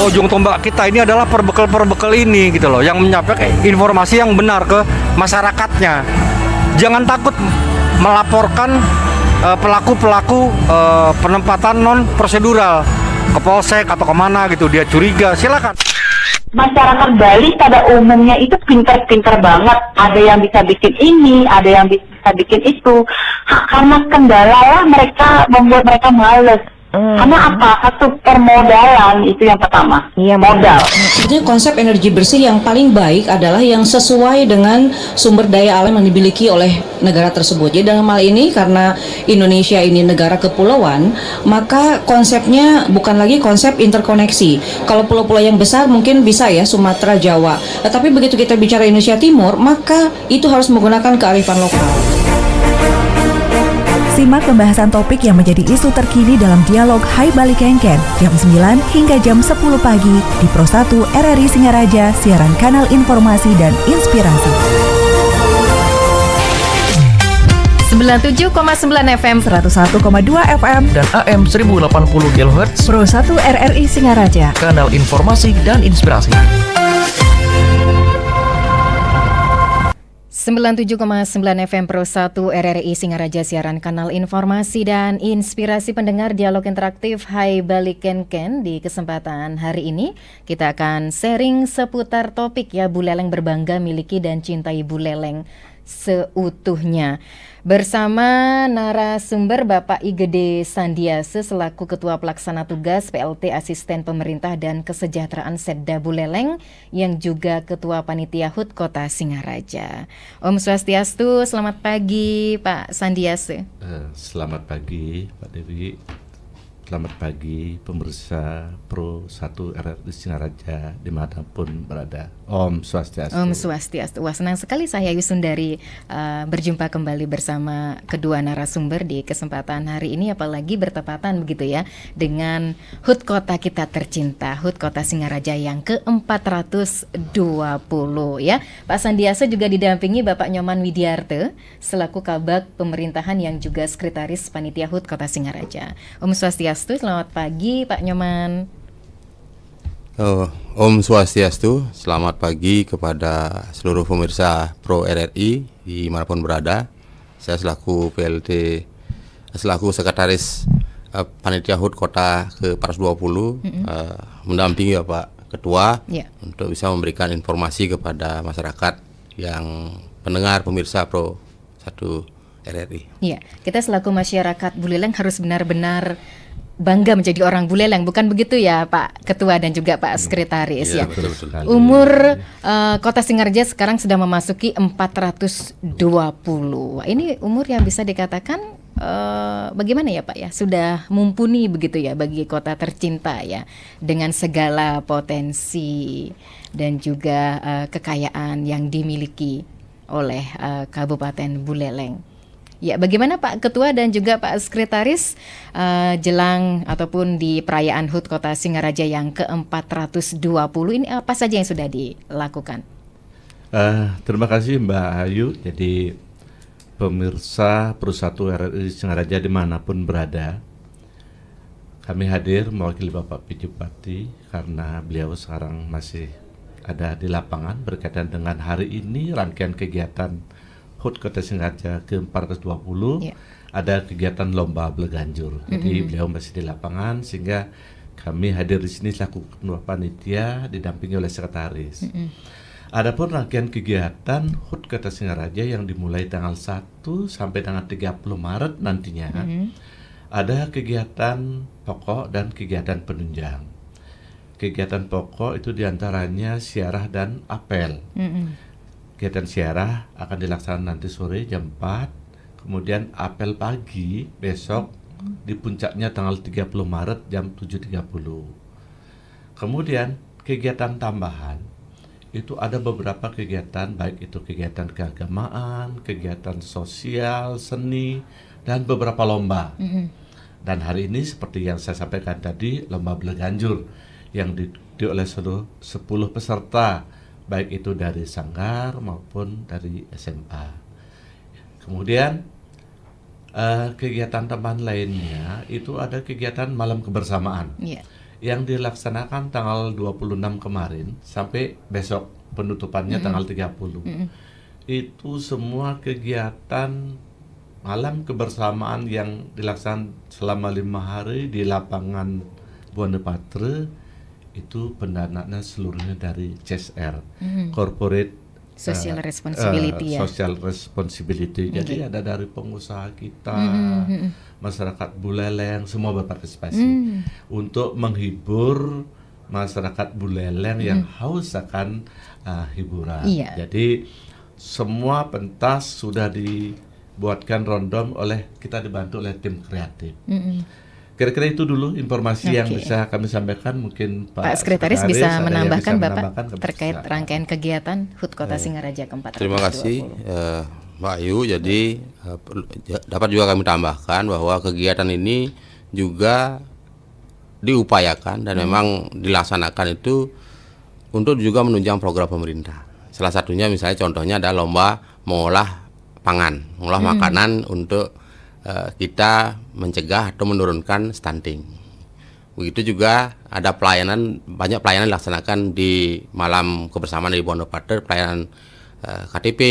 ujung tombak kita ini adalah perbekal ini gitu loh, yang menyampaikan informasi yang benar ke masyarakatnya. Jangan takut melaporkan pelaku-pelaku penempatan non prosedural ke polsek atau kemana gitu, dia curiga, silakan. Masyarakat Bali pada umumnya itu pintar-pintar banget. Ada yang bisa bikin ini, ada yang bisa bikin itu. Karena kendala lah mereka membuat mereka males. Karena apa? Satu permodalan itu yang pertama. Iya, modal. Sebetulnya konsep energi bersih yang paling baik adalah yang sesuai dengan sumber daya alam yang dimiliki oleh negara tersebut. Jadi dalam hal ini karena Indonesia ini negara kepulauan, maka konsepnya bukan lagi konsep interkoneksi. Kalau pulau-pulau yang besar mungkin bisa ya Sumatera, Jawa. Tetapi begitu kita bicara Indonesia Timur, maka itu harus menggunakan kearifan lokal. Simak pembahasan topik yang menjadi isu terkini dalam dialog Hai Bali Kengken jam 9 hingga jam 10 pagi di Pro 1 RRI Singaraja, siaran kanal informasi dan inspirasi. 97,9 FM, 101,2 FM dan AM 1080 kHz Pro 1 RRI Singaraja, kanal informasi dan inspirasi. 97,9 FM Pro 1 RRI Singaraja, siaran kanal informasi dan inspirasi pendengar dialog interaktif Hai Bali Kengken. Di kesempatan hari ini kita akan sharing seputar topik ya, Buleleng berbangga miliki dan cintai Buleleng seutuhnya. Bersama narasumber Bapak Igede Sandiase selaku Ketua Pelaksana Tugas PLT Asisten Pemerintah dan Kesejahteraan Setda Buleleng yang juga Ketua Panitia HUT Kota Singaraja. Om Swastiastu, selamat pagi Pak Sandiase. Selamat pagi Pak Dewi. Selamat pagi pemirsa Pro 1 RRI Singaraja dimanapun berada. Om Swastiastu. Om Swastiastu. Wah, senang sekali saya Yusundari berjumpa kembali bersama kedua narasumber di kesempatan hari ini, apalagi bertepatan begitu ya dengan HUT Kota kita tercinta, HUT Kota Singaraja yang ke-420 ya. Pak Sandiase juga didampingi Bapak Nyoman Widiarte selaku Kabag Pemerintahan yang juga Sekretaris Panitia HUT Kota Singaraja. Om Swastiastu. Selamat pagi Pak Nyoman. Om Swastiastu, selamat pagi kepada seluruh pemirsa Pro RRI dimanapun berada. Saya selaku PLT, selaku Sekretaris Panitia HUT Kota ke-420 mendampingi Bapak Ketua untuk bisa memberikan informasi kepada masyarakat yang pendengar pemirsa Pro 1 RRI. Iya, kita selaku masyarakat Buleleng harus benar-benar bangga menjadi orang Buleleng, bukan begitu ya Pak Ketua dan juga Pak Sekretaris ya. Betul. Umur Kota Singaraja sekarang sudah memasuki 420. Ini umur yang bisa dikatakan bagaimana ya Pak ya, sudah mumpuni begitu ya bagi kota tercinta ya, dengan segala potensi dan juga kekayaan yang dimiliki oleh Kabupaten Buleleng. Ya, bagaimana Pak Ketua dan juga Pak Sekretaris jelang ataupun di perayaan HUT Kota Singaraja yang ke-420 ini apa saja yang sudah dilakukan? Terima kasih Mbak Ayu. Jadi pemirsa Pro 1 RRI Singaraja dimanapun berada, kami hadir mewakili Bapak Pijupati karena beliau sekarang masih ada di lapangan berkaitan dengan hari ini rangkaian kegiatan HUT Kota Singaraja ke-420, ada kegiatan lomba beleganjur. Jadi beliau masih di lapangan sehingga kami hadir di sini selaku ketua panitia didampingi oleh sekretaris. Adapun rangkaian kegiatan HUT Kota Singaraja yang dimulai tanggal 1 sampai tanggal 30 Maret nantinya, ada kegiatan pokok dan kegiatan penunjang. Kegiatan pokok itu diantaranya siarah dan apel. Kegiatan siarah akan dilaksanakan nanti sore jam 4, kemudian apel pagi besok di puncaknya tanggal 30 Maret jam 7.30. Kemudian kegiatan tambahan itu ada beberapa kegiatan, baik itu kegiatan keagamaan, kegiatan sosial, seni, dan beberapa lomba. Dan hari ini seperti yang saya sampaikan tadi, lomba beleganjur yang diikuti oleh seluruh 10 peserta, baik itu dari Sanggar maupun dari SMA. Kemudian kegiatan tambahan lainnya itu ada kegiatan malam kebersamaan. yang dilaksanakan tanggal 26 kemarin sampai besok penutupannya tanggal 30. Itu semua kegiatan malam kebersamaan yang dilaksanakan selama 5 hari di lapangan Buana Patra itu pendanaannya seluruhnya dari CSR, Corporate Social Responsibility ya. Social Responsibility. Jadi ada dari pengusaha kita, masyarakat Buleleng, semua berpartisipasi untuk menghibur masyarakat Buleleng yang haus akan hiburan. Iya. Jadi semua pentas sudah dibuatkan rondom oleh kita, dibantu oleh tim kreatif. Kira-kira itu dulu informasi yang bisa kami sampaikan. Mungkin Pak Sekretaris bisa ada yang menambahkan bisa Bapak menambahkan, terkait silakan. rangkaian kegiatan HUT Kota Singaraja ke-420. Terima kasih Mbak Ayu. Jadi dapat juga kami tambahkan bahwa kegiatan ini juga diupayakan dan memang dilaksanakan itu untuk juga menunjang program pemerintah. Salah satunya misalnya contohnya ada lomba mengolah pangan, mengolah makanan untuk kita mencegah atau menurunkan stunting. Begitu juga ada pelayanan, banyak pelayanan dilaksanakan di malam kebersamaan di Buana Patra, pelayanan KTP,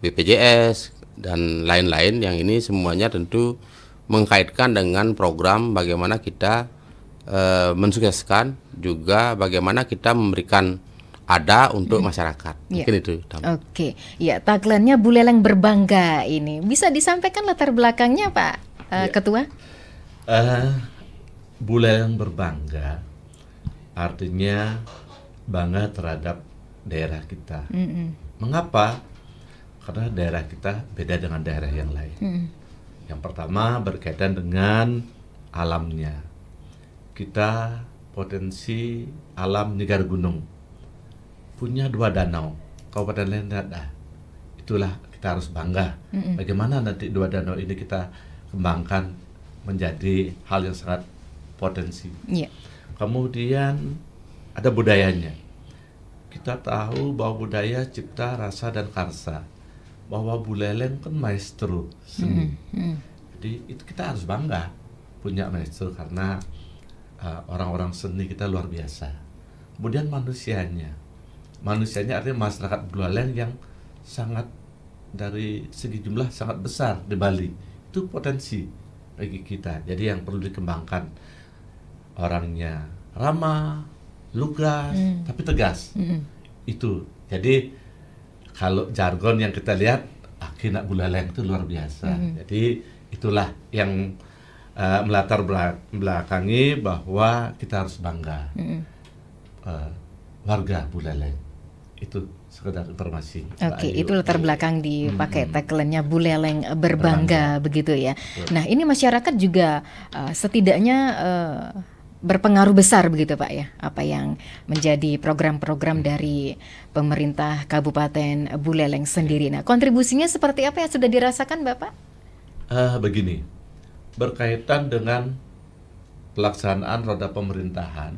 BPJS dan lain-lain, yang ini semuanya tentu mengkaitkan dengan program bagaimana kita mensukseskan, juga bagaimana kita memberikan ada untuk masyarakat. Mungkin itu. Oke, ya tagline-nya Buleleng berbangga ini. Bisa disampaikan latar belakangnya Pak Ketua? Buleleng berbangga artinya bangga terhadap daerah kita. Mengapa? Karena daerah kita beda dengan daerah yang lain. Yang pertama berkaitan dengan alamnya. Kita potensi alam negara gunung, punya 2 danau, kabupaten lain tidak ada. Itulah kita harus bangga. Bagaimana nanti 2 danau ini kita kembangkan menjadi hal yang sangat potensi. Kemudian ada budayanya. Kita tahu bahwa budaya cipta, rasa, dan karsa. Bahwa Buleleng kan maestro seni. Jadi itu kita harus bangga punya maestro, karena orang-orang seni kita luar biasa. Kemudian manusianya artinya masyarakat Buleleng yang sangat, dari segi jumlah sangat besar di Bali. Itu potensi bagi kita. Jadi yang perlu dikembangkan, orangnya ramah, lugas, tapi tegas. Itu. Jadi kalau jargon yang kita lihat, Kina Buleleng itu luar biasa. Jadi itulah yang melatar belakangi bahwa kita harus bangga warga Buleleng. Itu sekedar informasi. Oke, itu latar belakang dipakai tagline-nya Buleleng berbangga, begitu ya. Nah, ini masyarakat juga setidaknya berpengaruh besar begitu Pak ya, apa yang menjadi program-program dari pemerintah Kabupaten Buleleng sendiri. Nah, kontribusinya seperti apa yang sudah dirasakan Bapak? Begini, berkaitan dengan pelaksanaan roda pemerintahan,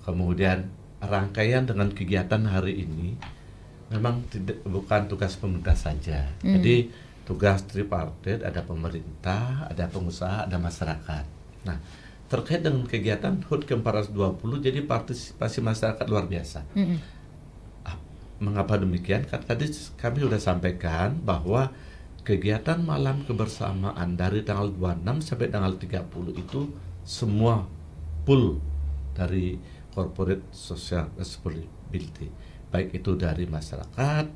kemudian rangkaian dengan kegiatan hari ini memang bukan tugas pemerintah saja. Jadi tugas tripartit, ada pemerintah, ada pengusaha, ada masyarakat. Nah, terkait dengan kegiatan HUT ke-420, jadi partisipasi masyarakat luar biasa. Mengapa demikian? Kan tadi kami sudah sampaikan bahwa kegiatan malam kebersamaan dari tanggal 26 sampai tanggal 30 itu semua full dari Corporate Social Responsibility, baik itu dari masyarakat,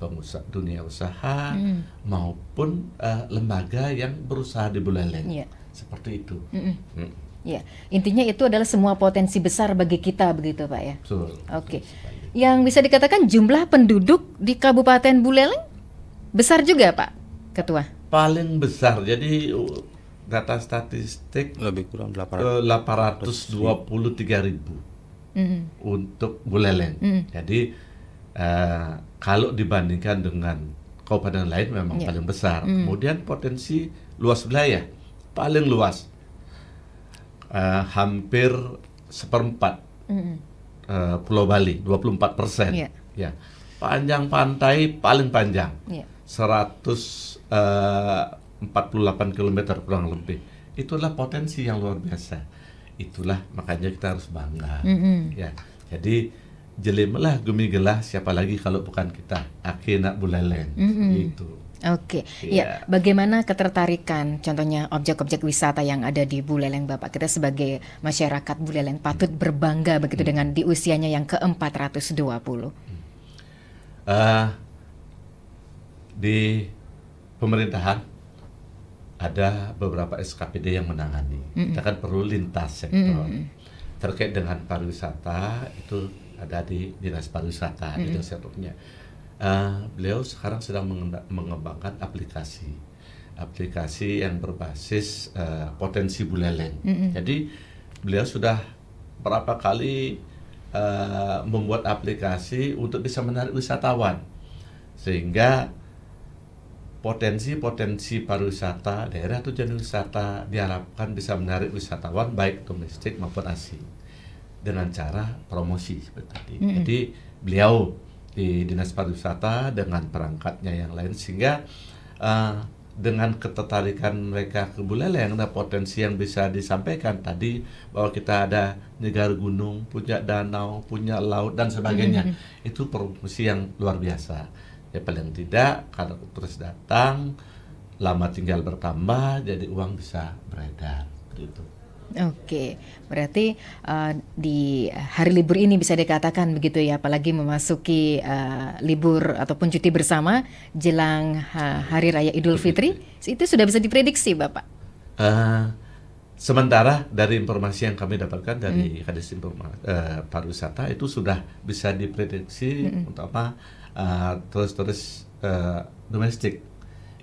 pengusaha, dunia usaha, maupun lembaga yang berusaha di Buleleng. Seperti itu. Ya, intinya itu adalah semua potensi besar bagi kita begitu Pak ya. Betul. Oke. Yang bisa dikatakan jumlah penduduk di Kabupaten Buleleng besar juga Pak Ketua? Paling besar. Jadi data statistik Lebih kurang 823.000 untuk Buleleng. Jadi kalau dibandingkan dengan kabupaten lain memang paling besar. Kemudian potensi luas wilayah paling luas, hampir 1/4 Pulau Bali, 24%. Ya. Panjang pantai paling panjang, 148 km kurang lebih. Itulah potensi yang luar biasa. itulah makanya kita harus bangga. Ya, jadi jelimelah gumigelah siapa lagi kalau bukan kita, Aki nak Buleleng gitu. Oke, Iya. ya. Bagaimana ketertarikan, contohnya objek-objek wisata yang ada di Buleleng, Bapak? Kita sebagai masyarakat Buleleng patut berbangga begitu dengan di usianya yang ke-420. Di pemerintahan ada beberapa SKPD yang menangani. Kita kan perlu lintas sektor. Terkait dengan pariwisata itu ada di Dinas Pariwisata, di sektornya. Beliau sekarang sedang mengembangkan aplikasi yang berbasis potensi Buleleng. Jadi beliau sudah berapa kali membuat aplikasi untuk bisa menarik wisatawan, sehingga potensi pariwisata daerah tujuan wisata diharapkan bisa menarik wisatawan baik domestik maupun asing dengan cara promosi seperti tadi. Jadi beliau di Dinas Pariwisata dengan perangkatnya yang lain, sehingga dengan ketertarikan mereka ke Buleleng, ada potensi yang bisa disampaikan tadi bahwa kita ada negara gunung, punya danau, punya laut dan sebagainya. Itu promosi yang luar biasa. Ya paling tidak kalau terus datang, lama tinggal bertambah, jadi uang bisa beredar. Gitu. Oke, berarti di hari libur ini bisa dikatakan begitu ya, apalagi memasuki libur ataupun cuti bersama jelang Hari Raya Idul Fitri, itu sudah bisa diprediksi, Bapak? Sementara dari informasi yang kami dapatkan dari Kadis Pariwisata itu sudah bisa diprediksi untuk apa terus domestik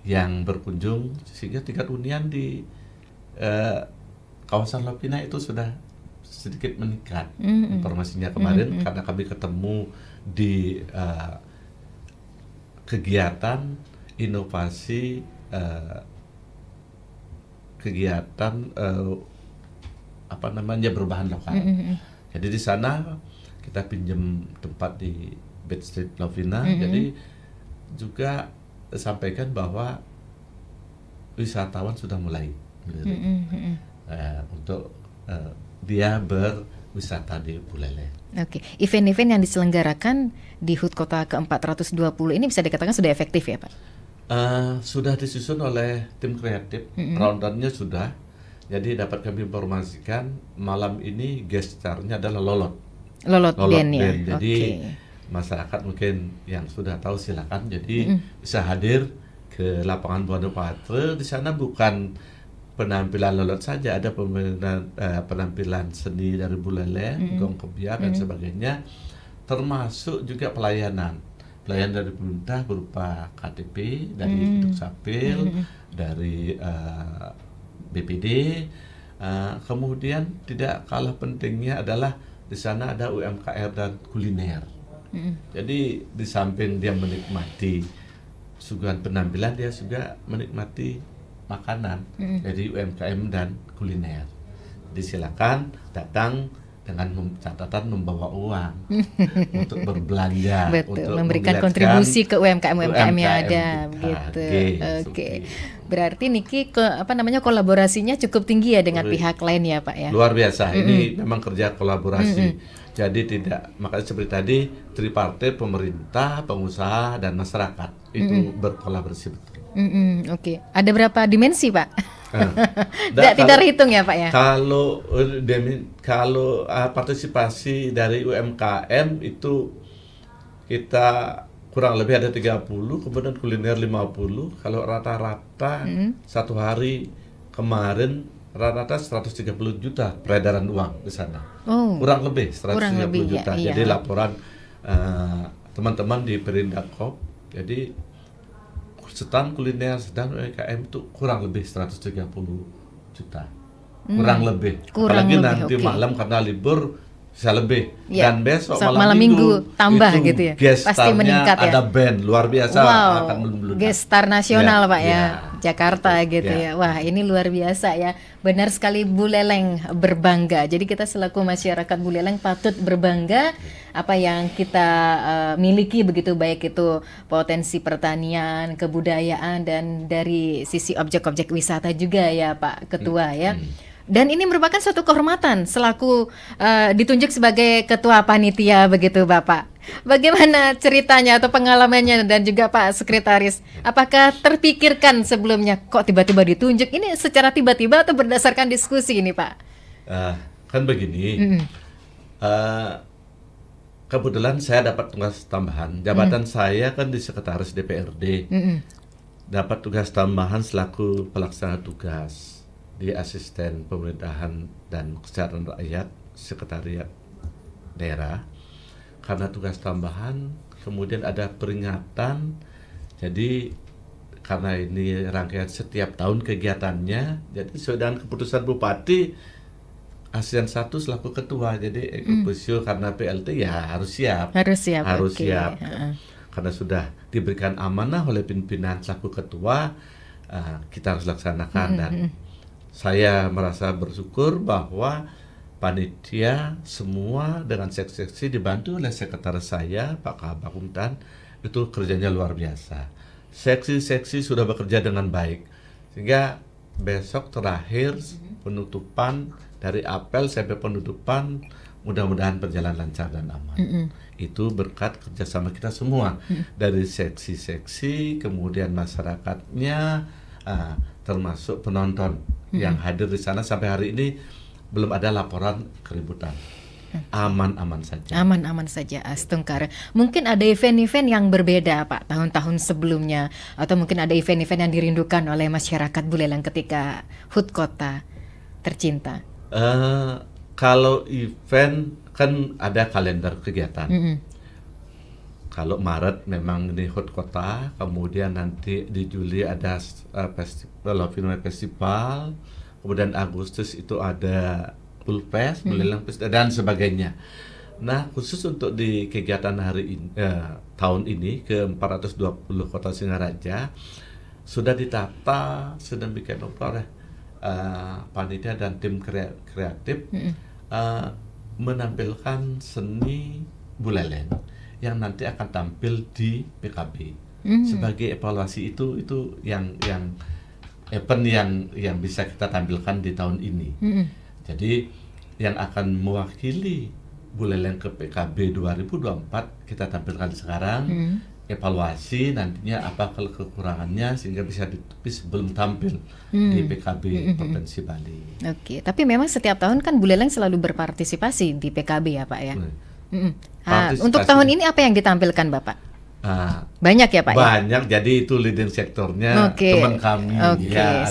yang berkunjung, sehingga tingkat hunian di kawasan Lopina itu sudah sedikit meningkat. Informasinya kemarin karena kami ketemu di kegiatan inovasi kegiatan berbahan lokal. Jadi di sana kita pinjam tempat di Bed Street Lovina. Jadi juga sampaikan bahwa wisatawan sudah mulai untuk dia berwisata di Buleleng. Oke, event-event yang diselenggarakan di HUT Kota ke-420 ini bisa dikatakan sudah efektif ya, Pak? Sudah disusun oleh tim kreatif, rundownnya sudah. Jadi dapat kami informasikan malam ini guest star-nya adalah Lolot Band ya. Jadi masyarakat mungkin yang sudah tahu silakan. Jadi bisa hadir ke lapangan Buana Patre. Di sana bukan penampilan Lolot saja, ada penampilan seni dari Buleleng, gong kebiak dan sebagainya, termasuk juga pelayanan dari pemerintah berupa KTP dari Dukcapil, dari BPD, kemudian tidak kalah pentingnya adalah di sana ada UMKM dan kuliner. Jadi di samping dia menikmati suguhan penampilan, dia juga menikmati makanan dari UMKM dan kuliner. Disilakan datang dengan catatan membawa uang untuk berbelanja, betul, untuk memberikan kontribusi ke UMKM yang ada, gitu. Oke. Berarti Niki kolaborasinya cukup tinggi ya dengan pihak lain ya, Pak ya. Luar biasa. Ini memang kerja kolaborasi. Jadi makanya seperti tadi tripartit, pemerintah, pengusaha dan masyarakat itu berkolaborasi betul. Oke. Ada berapa dimensi, Pak? Tidak terhitung ya, Pak ya? Kalau partisipasi dari UMKM itu kita kurang lebih ada 30, kemudian kuliner 50. Kalau rata-rata satu hari kemarin rata-rata 130 juta peredaran uang di sana. Kurang lebih 130 juta. Ya, jadi iya. laporan teman-teman di Perindakop, jadi stand kuliner, stand UMKM itu kurang lebih 130 juta. Kurang lebih. Apalagi nanti malam karena libur bisa lebih. Dan besok malam minggu tambah itu gitu ya. Pasti meningkat ya. Ada band luar biasa akan meluncur. Guest star nasional Pak ya. Ya. Jakarta gitu ya. Wah, ini luar biasa ya. Benar sekali Buleleng berbangga. Jadi kita selaku masyarakat Buleleng patut berbangga apa yang kita miliki begitu, baik itu potensi pertanian, kebudayaan dan dari sisi objek-objek wisata juga ya Pak Ketua ya. Dan ini merupakan suatu kehormatan selaku ditunjuk sebagai ketua panitia begitu Bapak. Bagaimana ceritanya atau pengalamannya dan juga Pak Sekretaris? Apakah terpikirkan sebelumnya kok tiba-tiba ditunjuk? Ini secara tiba-tiba atau berdasarkan diskusi ini Pak? Kan begini, kebetulan saya dapat tugas tambahan. Jabatan saya kan di Sekretaris DPRD. Dapat tugas tambahan selaku pelaksana tugas di Asisten Pemerintahan dan Kesejahteraan Rakyat Sekretariat Daerah. Karena tugas tambahan, kemudian ada peringatan. Jadi karena ini rangkaian setiap tahun kegiatannya, jadi sesuai dengan keputusan Bupati, ASEAN 1 selaku ketua. Jadi eksekutif karena PLT ya harus siap. Harus oke. siap. Karena sudah diberikan amanah oleh pimpinan selaku ketua, kita harus laksanakan. Dan saya merasa bersyukur bahwa panitia semua dengan seksi-seksi dibantu oleh sekretaris saya, Pak Kabak Umtan, itu kerjanya luar biasa. Seksi-seksi sudah bekerja dengan baik. Sehingga besok terakhir penutupan dari apel sampai penutupan mudah-mudahan berjalan lancar dan aman. Itu berkat kerjasama kita semua dari seksi-seksi, kemudian masyarakatnya, termasuk penonton yang hadir di sana. Sampai hari ini belum ada laporan keributan. Aman-aman saja. Aman-aman saja, Astungkar. Mungkin ada event-event yang berbeda Pak tahun-tahun sebelumnya, atau mungkin ada event-event yang dirindukan oleh masyarakat Buleleng ketika HUT Kota tercinta. Kalau event kan ada kalender kegiatan. Kalau Maret memang di HUT Kota, kemudian nanti di Juli ada festival, kemudian Agustus itu ada Pulpes, Buleleng Fest dan sebagainya. Nah, khusus untuk di kegiatan hari ini, tahun ini ke 420 Kota Singaraja sudah ditata sedemikian rupa oleh panitia dan tim kreatif menampilkan seni Buleleng yang nanti akan tampil di PKB. Sebagai evaluasi itu yang event yang bisa kita tampilkan di tahun ini. Jadi yang akan mewakili Buleleng ke PKB 2024 kita tampilkan sekarang. Evaluasi nantinya apa kekurangannya sehingga bisa ditepis sebelum tampil di PKB Provinsi Bali. Oke, tapi memang setiap tahun kan Buleleng selalu berpartisipasi di PKB ya Pak ya. Untuk tahun ini apa yang ditampilkan Bapak? Banyak ya Pak? Banyak, jadi itu leading sektornya teman kami ya,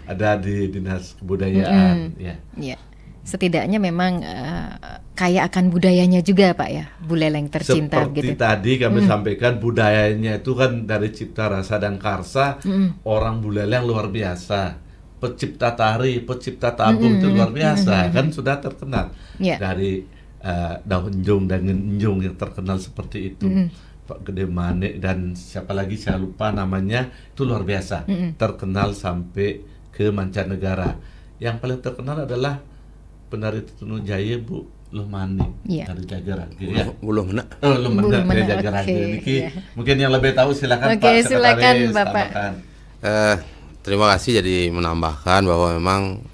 ada di Dinas Kebudayaan ya. Setidaknya memang kaya akan budayanya juga Pak ya, Buleleng tercinta. Seperti tadi kami sampaikan, budayanya itu kan dari cipta rasa dan karsa. Orang Buleleng luar biasa, pencipta tari, pencipta tabung itu luar biasa, kan sudah terkenal dari daun enjung dan enjung yang terkenal seperti itu. Pak Gede Manik dan siapa lagi saya lupa namanya, itu luar biasa, terkenal sampai ke mancanegara. Yang paling terkenal adalah penari Tutunu Jaya Bu Lumani dari Jagaragi ya. Lumana dari Jagaragi. Mungkin yang lebih tahu silakan Pak silakan Bapak. Terima kasih, jadi menambahkan bahwa memang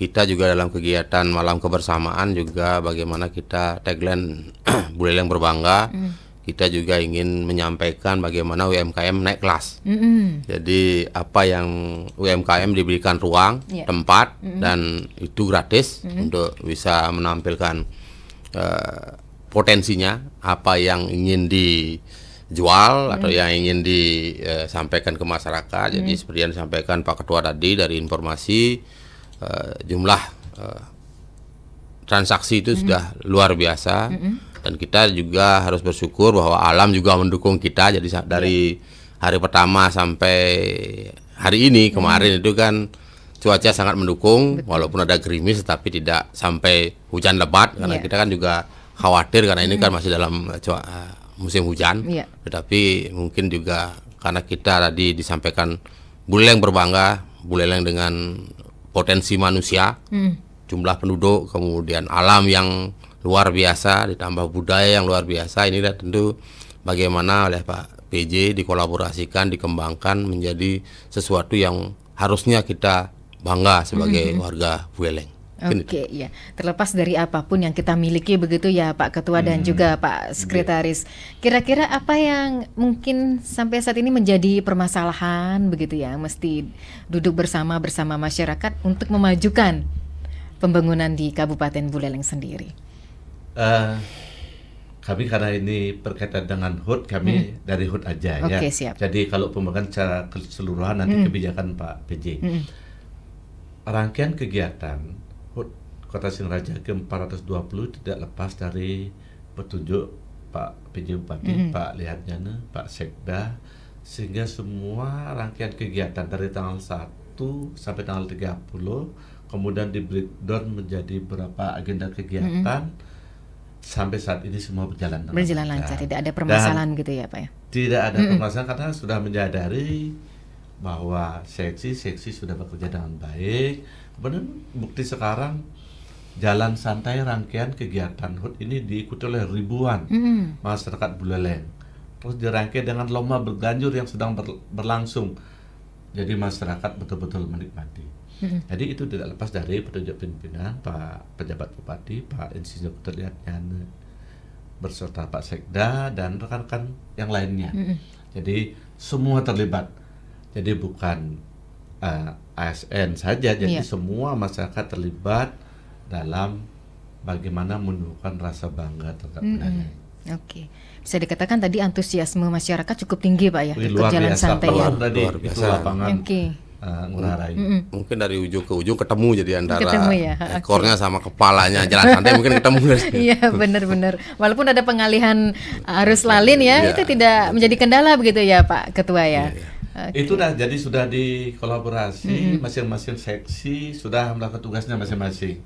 kita juga dalam kegiatan malam kebersamaan juga bagaimana kita tagline Buleleng berbangga. Kita juga ingin menyampaikan bagaimana UMKM naik kelas. Jadi apa yang UMKM diberikan ruang, tempat, dan itu gratis untuk bisa menampilkan potensinya, apa yang ingin dijual atau yang ingin disampaikan ke masyarakat. Jadi seperti yang disampaikan Pak Ketua tadi, dari informasi jumlah transaksi itu sudah luar biasa. Dan kita juga harus bersyukur bahwa alam juga mendukung kita. Jadi dari hari pertama sampai hari ini kemarin itu kan cuaca sangat mendukung. Walaupun ada gerimis tapi tidak sampai hujan lebat. Karena kita kan juga khawatir karena ini kan masih dalam musim hujan. Tetapi mungkin juga karena kita tadi disampaikan Buleleng berbangga, Buleleng dengan potensi manusia, jumlah penduduk, kemudian alam yang luar biasa, ditambah budaya yang luar biasa. Ini tentu bagaimana oleh Pak PJ dikolaborasikan, dikembangkan menjadi sesuatu yang harusnya kita bangga sebagai warga Buleleng. Oke, ya. Terlepas dari apapun yang kita miliki begitu ya Pak Ketua dan juga Pak Sekretaris. Kira-kira apa yang mungkin sampai saat ini menjadi permasalahan begitu ya, mesti duduk bersama masyarakat untuk memajukan pembangunan di Kabupaten Buleleng sendiri? Kami karena ini berkaitan dengan HUT, kami dari HUT aja ya. Oke, siap. Jadi kalau pembangunan secara keseluruhan nanti kebijakan Pak PJ. Rangkaian kegiatan HUT Kota Singaraja ke-420 tidak lepas dari petunjuk Pak PJ Bupati, Pak Lihatnyana, Pak Sekda, sehingga semua rangkaian kegiatan dari tanggal 1 sampai tanggal 30 kemudian di breakdown menjadi beberapa agenda kegiatan. Sampai saat ini semua berjalan lancar, tidak ada permasalahan gitu ya Pak ya? Tidak ada permasalahan karena sudah menyadari bahwa seksi sudah bekerja dengan baik. Kemudian bukti sekarang jalan santai rangkaian kegiatan HUT ini diikuti oleh ribuan masyarakat Buleleng. Terus dirangkai dengan lomba berganjur yang sedang berlangsung. Jadi masyarakat betul-betul menikmati. Jadi itu tidak lepas dari petunjuk pimpinan Pak Pejabat Bupati, Pak Insinyur Terlihatnyana berserta Pak Sekda dan rekan-rekan yang lainnya. Jadi semua terlibat. Jadi bukan ASN saja, jadi semua masyarakat terlibat dalam bagaimana menumbuhkan rasa bangga terhadap Buleleng. Oke, bisa dikatakan tadi antusiasme masyarakat cukup tinggi Pak ya, ikut jalan biasa, santai ya. Luar biasa. Itu lapangan Ngurah Rai. Mungkin dari ujung ke ujung ketemu, jadi antara Ya, ekornya sama kepalanya jalan santai mungkin ketemu. Iya benar-benar. Walaupun ada pengalihan arus lalin ya, itu tidak menjadi kendala begitu ya Pak Ketua ya. Okay. Itu jadi sudah dikolaborasi, masing-masing seksi sudah melakukan tugasnya masing-masing.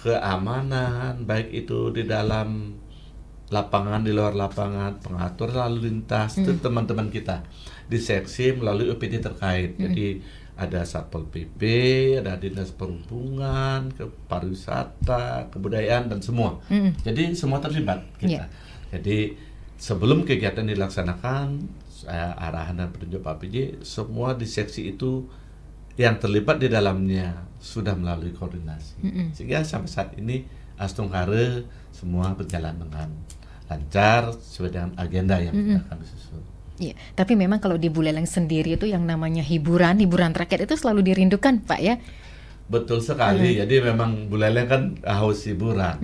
Keamanan baik itu di dalam lapangan, di luar lapangan, pengatur lalu lintas itu teman-teman kita di seksi melalui UPD terkait. Jadi ada Satpol PP, ada Dinas Perhubungan, Pariwisata, Kebudayaan dan semua. Jadi semua terlibat kita. Jadi sebelum kegiatan dilaksanakan, arahan dan petunjuk Pak PJ, semua di seksi itu yang terlibat di dalamnya sudah melalui koordinasi. Sehingga sampai saat ini Astunghare semua berjalan dengan lancar sesuai dengan agenda yang akan disusun. Iya, tapi memang kalau di Buleleng sendiri itu yang namanya hiburan rakyat itu selalu dirindukan Pak ya. Betul sekali. Jadi memang Buleleng kan haus hiburan.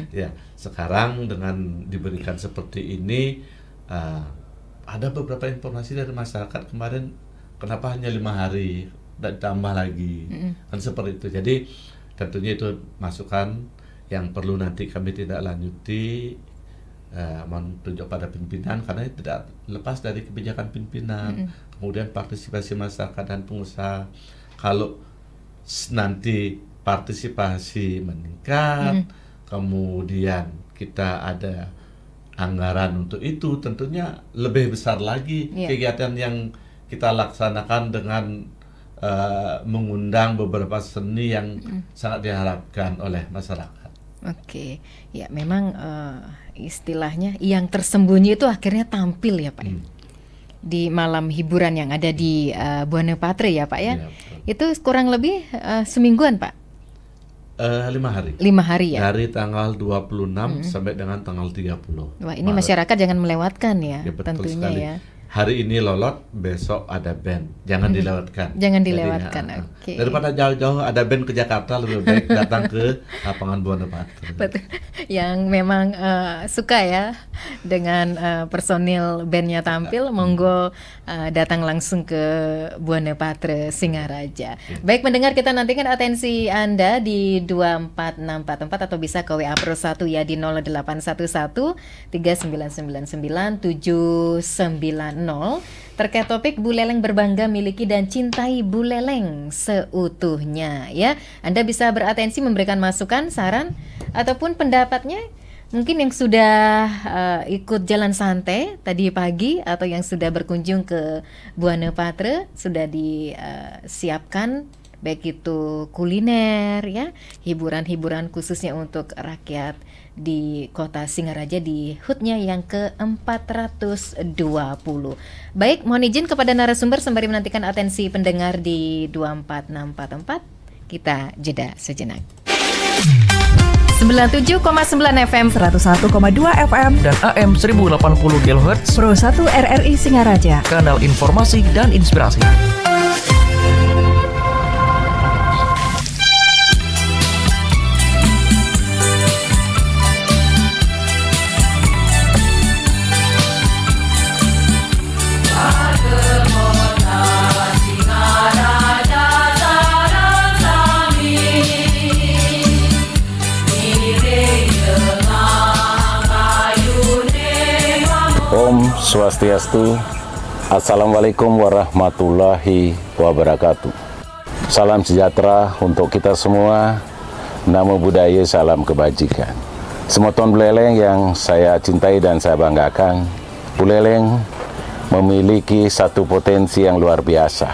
Ya, sekarang dengan diberikan seperti ini, ada beberapa informasi dari masyarakat kemarin kenapa hanya 5 hari dan tambah lagi kan seperti itu. Jadi tentunya itu masukan yang perlu nanti kami tidak lanjuti, mohon tunjuk pada pimpinan karena tidak lepas dari kebijakan pimpinan. Kemudian partisipasi masyarakat dan pengusaha. Kalau nanti partisipasi meningkat, kemudian kita ada anggaran untuk itu, tentunya lebih besar lagi kegiatan yang kita laksanakan dengan mengundang beberapa seni yang sangat diharapkan oleh masyarakat. Oke, ya memang istilahnya yang tersembunyi itu akhirnya tampil ya Pak ya? Di malam hiburan yang ada di Buana Patre ya Pak ya? Itu kurang lebih semingguan Pak? 5 hari. 5 hari ya? Dari tanggal 26 sampai dengan tanggal 30. Wah ini Maret. Masyarakat jangan melewatkan ya, tentunya sekali. ya. Hari ini lolot, besok ada band. Jangan dilewatkan. Jangan dilewatkan, oke. Daripada jauh-jauh ada band ke Jakarta, lebih baik datang ke lapangan Buana Patre. Betul. Yang memang suka ya dengan personil bandnya tampil, monggo datang langsung ke Buana Patre Singaraja. Baik pendengar, kita nantikan atensi Anda di 24644 atau bisa ke WA Pro 1 ya di 0811 3999 790 terkait topik Buleleng berbangga miliki dan cintai Buleleng seutuhnya ya. Anda bisa beratensi memberikan masukan, saran ataupun pendapatnya. Mungkin yang sudah ikut jalan santai tadi pagi atau yang sudah berkunjung ke Buana Patre sudah disiapkan baik itu kuliner ya, hiburan-hiburan khususnya untuk rakyat di Kota Singaraja di HUT-nya yang ke-420. Baik, mohon izin kepada narasumber sembari menantikan atensi pendengar di 24644. Kita jeda sejenak. 97,9 FM 101,2 FM Dan AM 1080 kHz Pro 1 RRI Singaraja. Kanal Informasi dan Inspirasi. Om Swastiastu. Assalamualaikum warahmatullahi wabarakatuh. Salam sejahtera untuk kita semua. Namo Buddhaya, salam kebajikan. Semeton Buleleng yang saya cintai dan saya banggakan, Buleleng memiliki satu potensi yang luar biasa.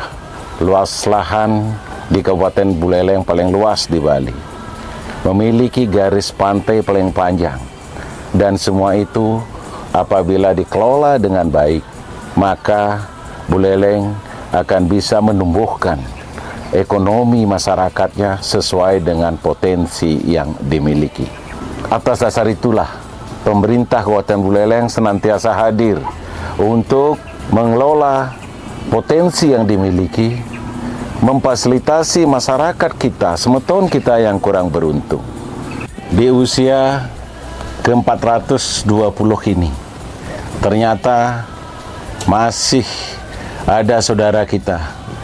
Luas lahan di Kabupaten Buleleng paling luas di Bali. Memiliki garis pantai paling panjang. Dan semua itu apabila dikelola dengan baik, maka Buleleng akan bisa menumbuhkan ekonomi masyarakatnya sesuai dengan potensi yang dimiliki. Atas dasar itulah, pemerintah Kabupaten Buleleng senantiasa hadir untuk mengelola potensi yang dimiliki, memfasilitasi masyarakat kita, semeton kita yang kurang beruntung. Di usia ke-420 ini, ternyata masih ada saudara kita,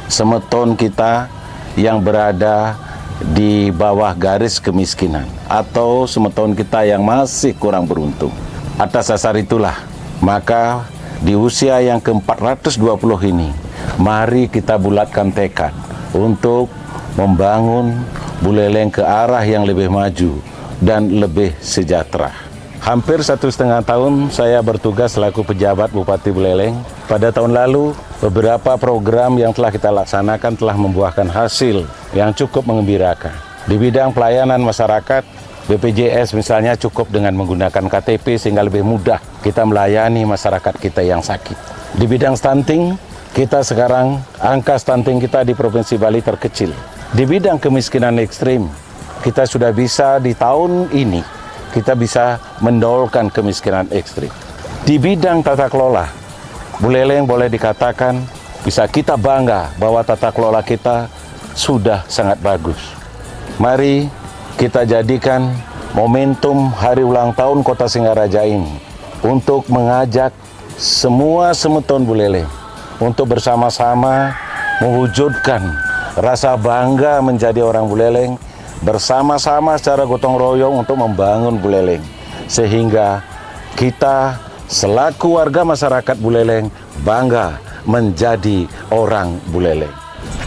semeton kita yang berada di bawah garis kemiskinan atau semeton kita yang masih kurang beruntung. Atas dasar itulah, maka di usia yang ke-420 ini, mari kita bulatkan tekad untuk membangun Buleleng ke arah yang lebih maju dan lebih sejahtera. Hampir 1,5 tahun saya bertugas selaku pejabat Bupati Buleleng. Pada tahun lalu, beberapa program yang telah kita laksanakan telah membuahkan hasil yang cukup mengembirakan. Di bidang pelayanan masyarakat, BPJS misalnya cukup dengan menggunakan KTP sehingga lebih mudah kita melayani masyarakat kita yang sakit. Di bidang stunting, kita sekarang angka stunting kita di Provinsi Bali terkecil. Di bidang kemiskinan ekstrim, kita sudah bisa di tahun ini kita bisa mendolkan kemiskinan ekstrim. Di bidang tata kelola, Buleleng boleh dikatakan bisa kita bangga bahwa tata kelola kita sudah sangat bagus. Mari kita jadikan momentum hari ulang tahun Kota Singaraja ini untuk mengajak semua semeton Buleleng untuk bersama-sama mewujudkan rasa bangga menjadi orang Buleleng, bersama-sama secara gotong royong untuk membangun Buleleng, sehingga kita selaku warga masyarakat Buleleng bangga menjadi orang Buleleng.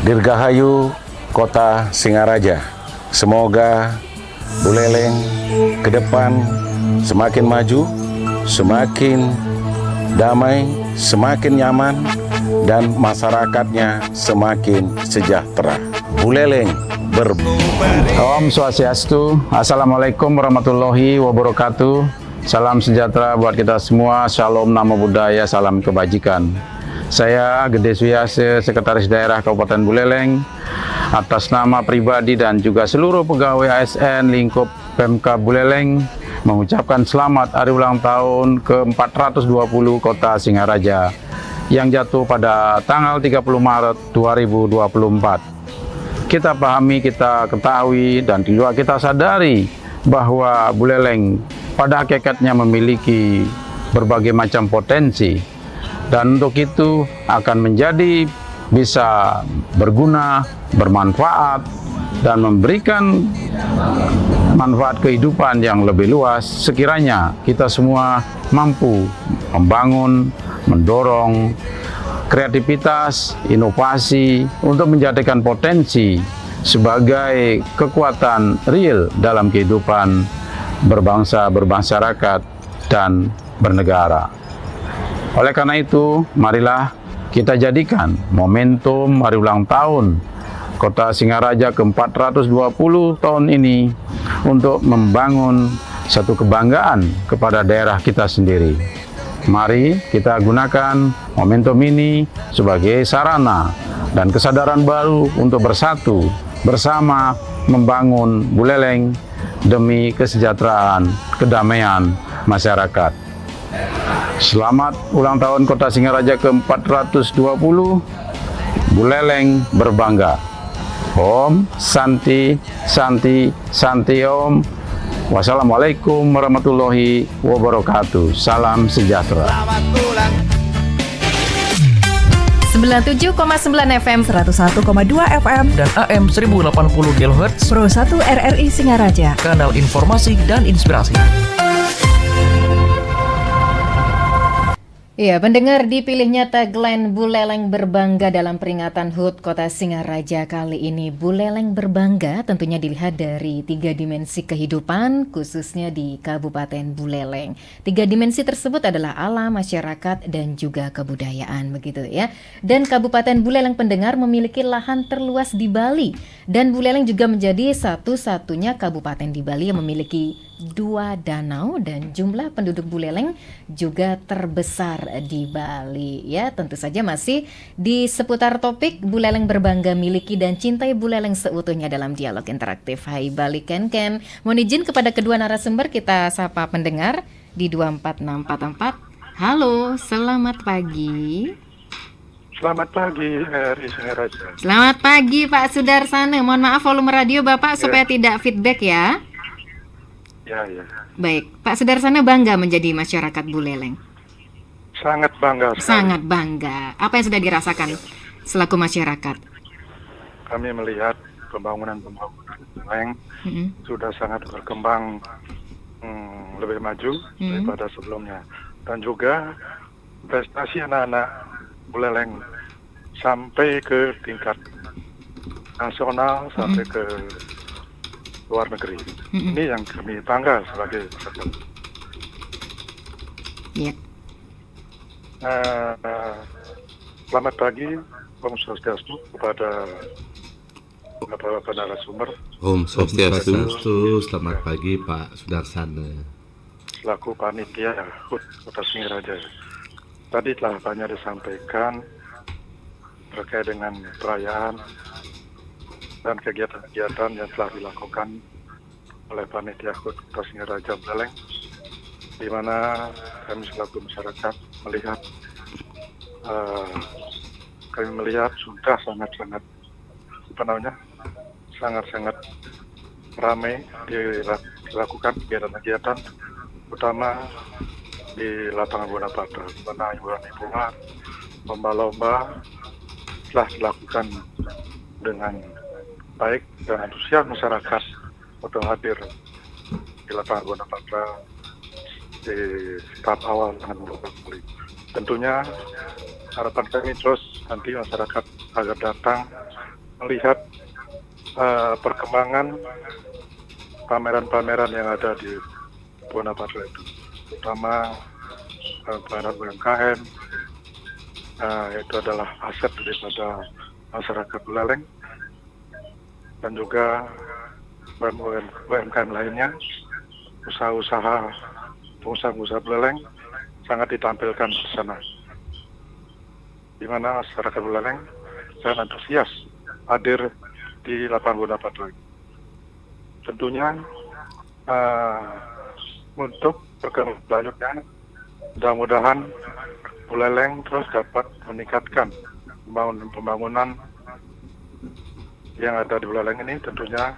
Dirgahayu Kota Singaraja. Semoga Buleleng ke depan semakin maju, semakin damai, semakin nyaman, dan masyarakatnya semakin sejahtera. Buleleng Om Swastiastu. Assalamualaikum warahmatullahi wabarakatuh. Salam sejahtera buat kita semua. Shalom, Namo Buddhaya, salam kebajikan. Saya Gede Suyase, Sekretaris Daerah Kabupaten Buleleng, atas nama pribadi dan juga seluruh pegawai ASN lingkup Pemka Buleleng, mengucapkan selamat hari ulang tahun ke-420 Kota Singaraja yang jatuh pada tanggal 30 Maret 2024. Kita pahami, kita ketahui, dan juga kita sadari bahwa Buleleng pada hakikatnya memiliki berbagai macam potensi, dan untuk itu akan menjadi bisa berguna, bermanfaat, dan memberikan manfaat kehidupan yang lebih luas sekiranya kita semua mampu membangun, mendorong kreativitas, inovasi untuk menjadikan potensi sebagai kekuatan real dalam kehidupan berbangsa, bermasyarakat, dan bernegara. Oleh karena itu, marilah kita jadikan momentum hari ulang tahun Kota Singaraja ke-420 tahun ini untuk membangun satu kebanggaan kepada daerah kita sendiri. Mari kita gunakan momentum ini sebagai sarana dan kesadaran baru untuk bersatu bersama membangun Buleleng demi kesejahteraan, kedamaian masyarakat. Selamat ulang tahun Kota Singaraja ke-420. Buleleng berbangga. Om Santi Santi Santi Om. Wassalamualaikum warahmatullahi wabarakatuh. Salam sejahtera. 97,9 FM, 101,2 FM, dan AM 1080 kHz, Pro 1 RRI Singaraja. kanal informasi dan inspirasi. Iya, pendengar, dipilihnya tagline Buleleng berbangga dalam peringatan HUT Kota Singaraja kali ini. Buleleng berbangga tentunya dilihat dari 3 dimensi kehidupan, khususnya di Kabupaten Buleleng. 3 dimensi tersebut adalah alam, masyarakat, dan juga kebudayaan, begitu ya. Dan Kabupaten Buleleng, pendengar, memiliki lahan terluas di Bali. Dan Buleleng juga menjadi satu-satunya kabupaten di Bali yang memiliki 2 danau, dan jumlah penduduk Buleleng juga terbesar di Bali ya. Tentu saja masih di seputar topik Buleleng berbangga miliki dan cintai Buleleng seutuhnya dalam dialog interaktif Hai Bali Ken-Ken. Mohon izin kepada kedua narasumber, kita sapa pendengar di 24644. Halo, selamat pagi. Selamat pagi, RRI Singaraja. Selamat pagi Pak Sudarsana. Mohon maaf volume radio Bapak supaya tidak feedback ya. Ya. Baik, Pak Sudarsana bangga menjadi masyarakat Buleleng. Sangat bangga sekali. Sangat bangga. Apa yang sudah dirasakan selaku masyarakat? Kami melihat pembangunan Buleleng sudah sangat berkembang, lebih maju daripada sebelumnya. Dan juga prestasi anak-anak Buleleng sampai ke tingkat nasional, sampai ke luar negeri. Ini yang kami bangga sebagai masyarakat. Ya. Selamat pagi, Om Swastiastu kepada Bapak narasumber. Om Swastiastu. Selamat pagi Pak Sudarsana. Selaku panitia HUT Kota Singaraja. Tadi telah banyak disampaikan terkait dengan perayaan dan kegiatan-kegiatan yang telah dilakukan oleh panitia HUT Kota Singaraja Buleleng, di mana kami selaku masyarakat melihat sudah sangat-sangat ramai dilakukan kegiatan-kegiatan, utama di lapangan Bonapatra, di mana hiburan-hiburan, lomba-lomba telah dilakukan dengan baik dan antusias masyarakat untuk hadir di lapangan Bonapatra di tahap awal dengan beberapa kali. Tentunya harapan kami terus nanti masyarakat agar datang melihat perkembangan pameran-pameran yang ada di Bonapatra itu, terutama pameran UMKM. Itu adalah aset daripada masyarakat Buleleng, dan juga UMKM lainnya, pengusaha-pengusaha Buleleng sangat ditampilkan di sana, di mana masyarakat Buleleng sangat antusias hadir di lapangan Bonapatra. Tentunya untuk perkembangan selanjutnya, mudah-mudahan Buleleng terus dapat meningkatkan pembangunan yang ada di Buleleng ini, tentunya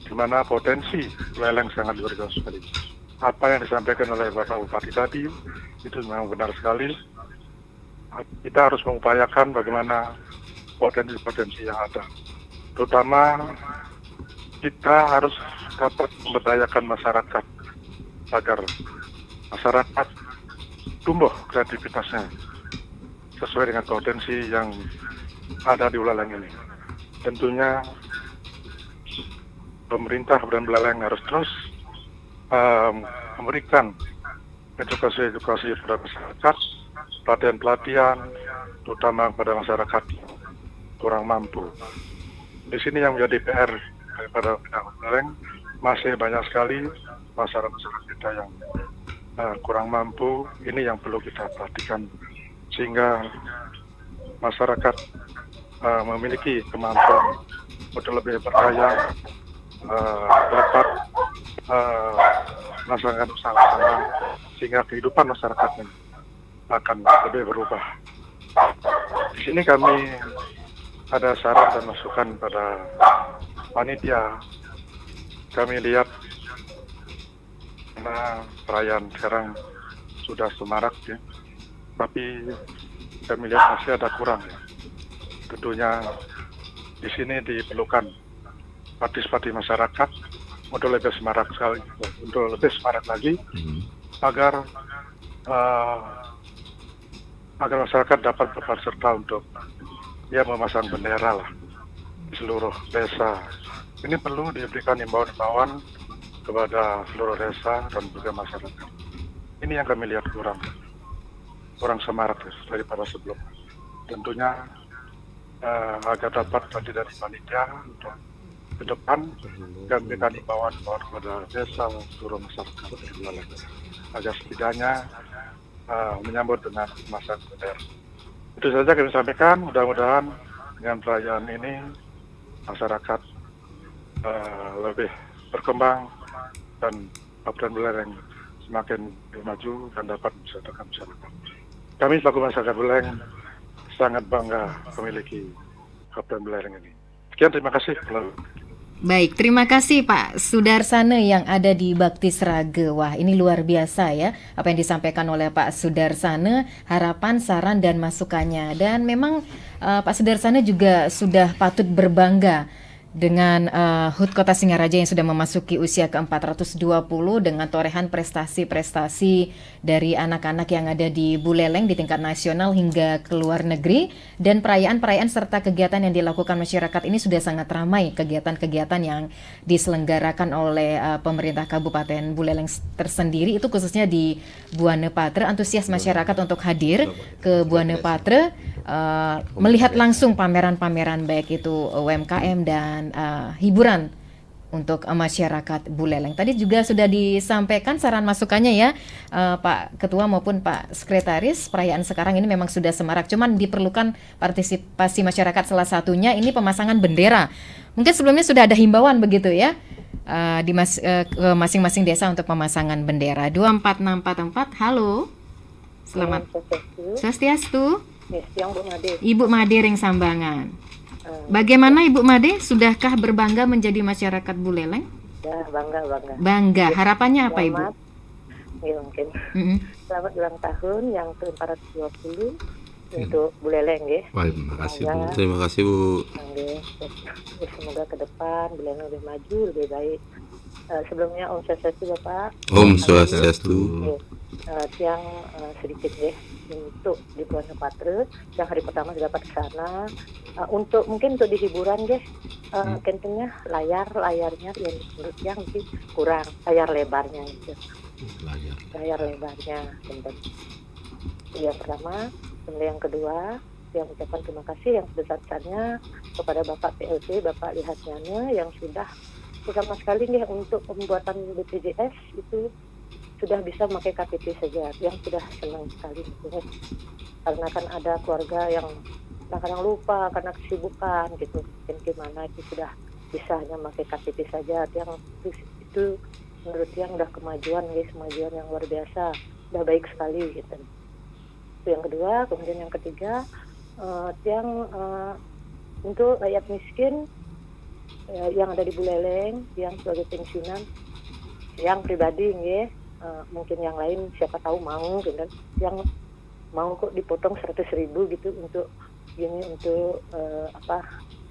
di mana potensi Buleleng sangat luar biasa sekali. Apa yang disampaikan oleh Bapak Bupati tadi itu memang benar sekali. Kita harus mengupayakan bagaimana potensi-potensi yang ada. Terutama kita harus dapat memberdayakan masyarakat agar masyarakat tumbuh kreativitasnya sesuai dengan potensi yang ada di Buleleng ini. Tentunya pemerintah dan Buleleng harus terus memberikan edukasi kepada masyarakat, pelatihan-pelatihan, terutama kepada masyarakat kurang mampu, di sini yang menjadi PR daripada Minahun Buleleng, masih banyak sekali masyarakat kita yang kurang mampu. Ini yang perlu kita perhatikan sehingga masyarakat memiliki kemampuan untuk lebih berdaya, dapat melaksanakan usaha-usaha sehingga kehidupan masyarakatnya akan lebih berubah. Di sini kami ada saran dan masukan pada panitia. Kami lihat karena perayaan sekarang sudah semarak ya, tapi kami lihat masih ada kurang. Tentunya di sini diperlukan partisipasi masyarakat untuk lebih semarak lagi, agar masyarakat dapat berperan serta untuk memasang bendera lah di seluruh desa. Ini perlu diberikan himbauan-himbauan kepada seluruh desa dan juga masyarakat. Ini yang kami lihat kurang semarak daripada sebelumnya. Tentunya agar dapat tadi dari panitia untuk ke depan dan memberikan himbauan-himbauan kepada desa seluruh masyarakat agar setidaknya menyambut dengan masa bendera. Itu saja kami sampaikan. Mudah-mudahan dengan perayaan ini masyarakat lebih berkembang dan Kabupaten Buleleng semakin maju dan dapat mensejahterakan masyarakat. Kami selaku masyarakat Buleleng sangat bangga memiliki Kabupaten Buleleng ini. Sekian, terima kasih. Baik, terima kasih Pak Sudarsana yang ada di Bakti Srage. Wah, ini luar biasa ya apa yang disampaikan oleh Pak Sudarsana, harapan, saran dan masukannya. Dan memang Pak Sudarsana juga sudah patut berbangga dengan HUT Kota Singaraja yang sudah memasuki usia ke-420 dengan torehan prestasi-prestasi dari anak-anak yang ada di Buleleng di tingkat nasional hingga ke luar negeri, dan perayaan-perayaan serta kegiatan yang dilakukan masyarakat ini sudah sangat ramai. Kegiatan-kegiatan yang diselenggarakan oleh pemerintah Kabupaten Buleleng tersendiri itu khususnya di Buane Patre, antusias masyarakat untuk hadir ke Buane Patre, melihat langsung pameran-pameran baik itu UMKM dan hiburan untuk masyarakat Buleleng. Tadi juga sudah disampaikan saran masukannya ya Pak Ketua maupun Pak Sekretaris. Perayaan sekarang ini memang sudah semarak, cuman diperlukan partisipasi masyarakat, salah satunya ini pemasangan bendera. Mungkin sebelumnya sudah ada himbauan begitu ya di masing-masing desa untuk pemasangan bendera. 24644. Halo. Selamat Swastiastu. Ibu Made Ring Sambangan. Bagaimana Ibu Made, sudahkah berbangga menjadi masyarakat Buleleng? Ya, bangga. Bangga. Harapannya apa Ibu? Ya, mungkin. Selamat ulang tahun yang ke-420 untuk Buleleng ya. Terima kasih Bu. Terima kasih Bu. Semoga ke depan Buleleng lebih maju, lebih baik. Sebelumnya Om Swastiastu Bapak. Om Swastiastu. Yang sedikit ya untuk di Buane Patre yang hari pertama sudah dapat ke sana untuk mungkin untuk di hiburan deh kentingnya layarnya yang menurut yang mungkin kurang, layar lebarnya itu layar lebarnya bentar. Yang pertama. Kemudian yang kedua, yang ucapkan terima kasih yang sebesar-besarnya kepada Bapak PLT, Bapak Lihatnyana yang sudah pertama sekali nih untuk pembuatan BPJS itu sudah bisa memakai KTP saja, yang sudah senang sekali gitu. Karena kan ada keluarga yang kadang-kadang lupa karena kesibukan gitu, dan gimana itu sudah bisa hanya memakai KTP saja, yang itu menurut yang udah kemajuan yang luar biasa, udah baik sekali gitu. Itu yang kedua. Kemudian yang ketiga, untuk rakyat miskin yang ada di Buleleng yang sebagai pensiunan yang pribadi ya. Mungkin yang lain siapa tahu mau gitu kan, yang mau kok dipotong 100.000 gitu untuk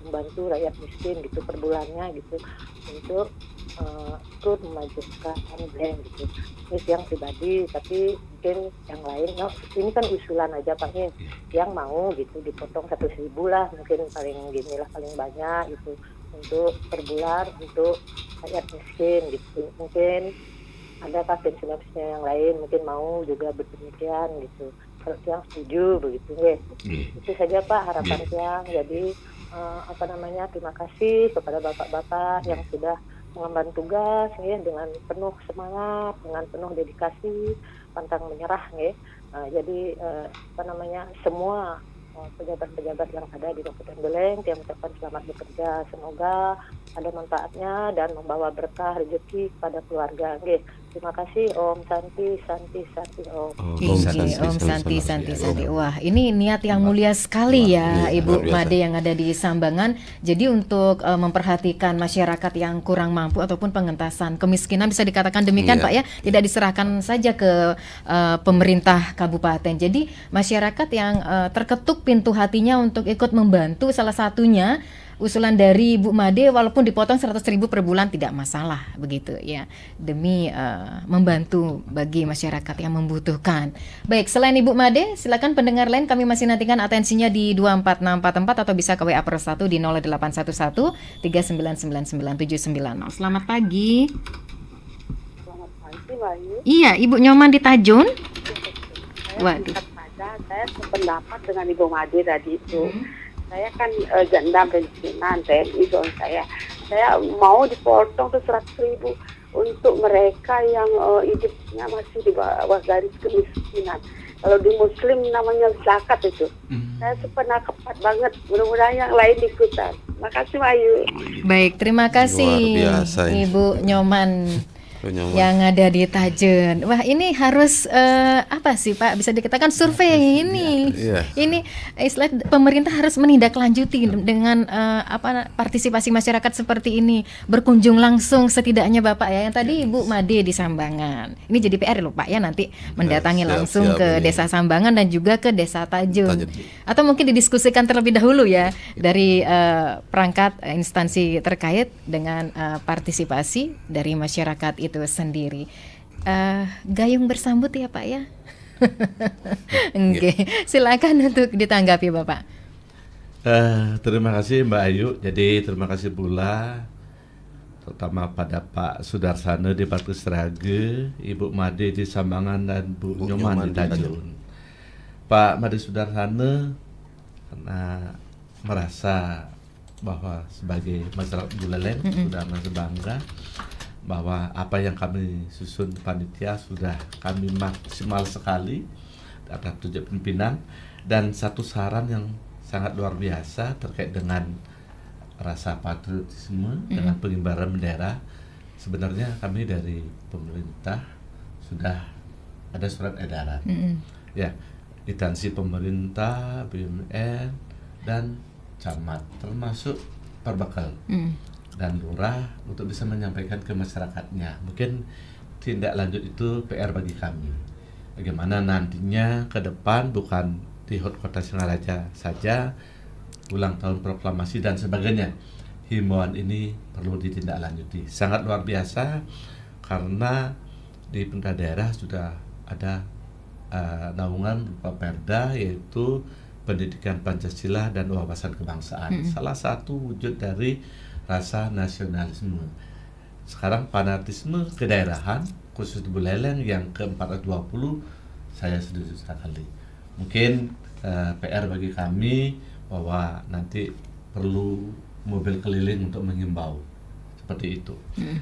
membantu rakyat miskin gitu per bulannya gitu untuk ikut memajukan Buleleng gitu. Ini yang pribadi, tapi mungkin yang lain ini kan usulan aja Pak nih, yang mau gitu dipotong 100.000 lah, mungkin paling paling banyak gitu untuk per bulan untuk rakyat miskin gitu. Mungkin ada pensiunan yang lain mungkin mau juga berdemikian gitu. kalau Tiang setuju begitu nggih. Itu saja Pak harapan Tiang. Jadi terima kasih kepada bapak-bapak yang sudah mengemban tugas nggih dengan penuh semangat, dengan penuh dedikasi, pantang menyerah nggih. Jadi semua pejabat-pejabat yang ada di Kabupaten Beleng, Tiang ucapkan selamat bekerja. Semoga ada manfaatnya dan membawa berkah rezeki kepada keluarga. Nggih. Terima kasih Om Santi Om. Om Santi. Wah, ini niat yang mulia sekali ya Ibu Made yang ada di Sambangan. Jadi untuk memperhatikan masyarakat yang kurang mampu ataupun pengentasan kemiskinan bisa dikatakan demikian Pak ya. Tidak diserahkan saja ke pemerintah kabupaten. Jadi masyarakat yang terketuk pintu hatinya untuk ikut membantu, salah satunya usulan dari Bu Made walaupun dipotong 100.000 per bulan tidak masalah begitu ya, demi membantu bagi masyarakat yang membutuhkan. Baik, selain Ibu Made, silakan pendengar lain kami masih nantikan atensinya di 24644 atau bisa ke WA +1 di 0811 3999790. Selamat pagi. Selamat pagi, Bayu. Iya, Ibu Nyoman di Tajun. Waduh. Saya sependapat dengan Ibu Made tadi itu. Saya kan janda pensiunan TNI suami saya. Saya mau dipotong tuh 100.000 untuk mereka yang hidupnya masih di bawah garis kemiskinan. Kalau di Muslim namanya zakat itu. Saya sependapat banget. Mudah-mudahan yang lain ikutan. Makasih Bayu. Baik, terima kasih Ibu Nyoman yang ada di Tajun. Wah, ini harus apa sih Pak? Bisa dikatakan survei ini. Ini istilah pemerintah harus menindaklanjuti dengan partisipasi masyarakat seperti ini. Berkunjung langsung setidaknya Bapak ya. Yang tadi Ibu Made di Sambangan. Ini jadi PR loh Pak ya, nanti mendatangi langsung ke Desa Sambangan dan juga ke Desa Tajun. Atau mungkin didiskusikan terlebih dahulu ya dari perangkat instansi terkait dengan partisipasi dari masyarakat itu sendiri. Gayung bersambut ya Pak ya. Silakan untuk ditanggapi Bapak. Terima kasih Mbak Ayu. Jadi terima kasih pula terutama pada Pak Sudarsana di Batu Serage, Ibu Made di Sambangan dan Bu Nyoman di Tajun. Pak Made Sudarsana karena merasa bahwa sebagai masyarakat Buleleng sudah merasa bangga bahwa apa yang kami susun panitia sudah kami maksimal sekali atas tujuan pimpinan, dan satu saran yang sangat luar biasa terkait dengan rasa patriotisme dengan pengibaran bendera. Sebenarnya kami dari pemerintah sudah ada surat edaran ya, instansi pemerintah, BUMN dan camat termasuk Perbekal dan lurah untuk bisa menyampaikan ke masyarakatnya. Mungkin tindak lanjut itu PR bagi kami. Bagaimana nantinya ke depan, bukan di Hot Kota Singaraja saja, ulang tahun proklamasi dan sebagainya. Himbauan ini perlu ditindaklanjuti. Sangat luar biasa karena di pemerintah daerah sudah ada naungan berupa Perda, yaitu pendidikan Pancasila dan wawasan kebangsaan. Salah satu wujud dari rasa nasionalisme. Sekarang fanatisme kedaerahan khusus di Buleleng yang ke-420 saya setuju sekali. Mungkin PR bagi kami bahwa nanti perlu mobil keliling untuk menghimbau seperti itu.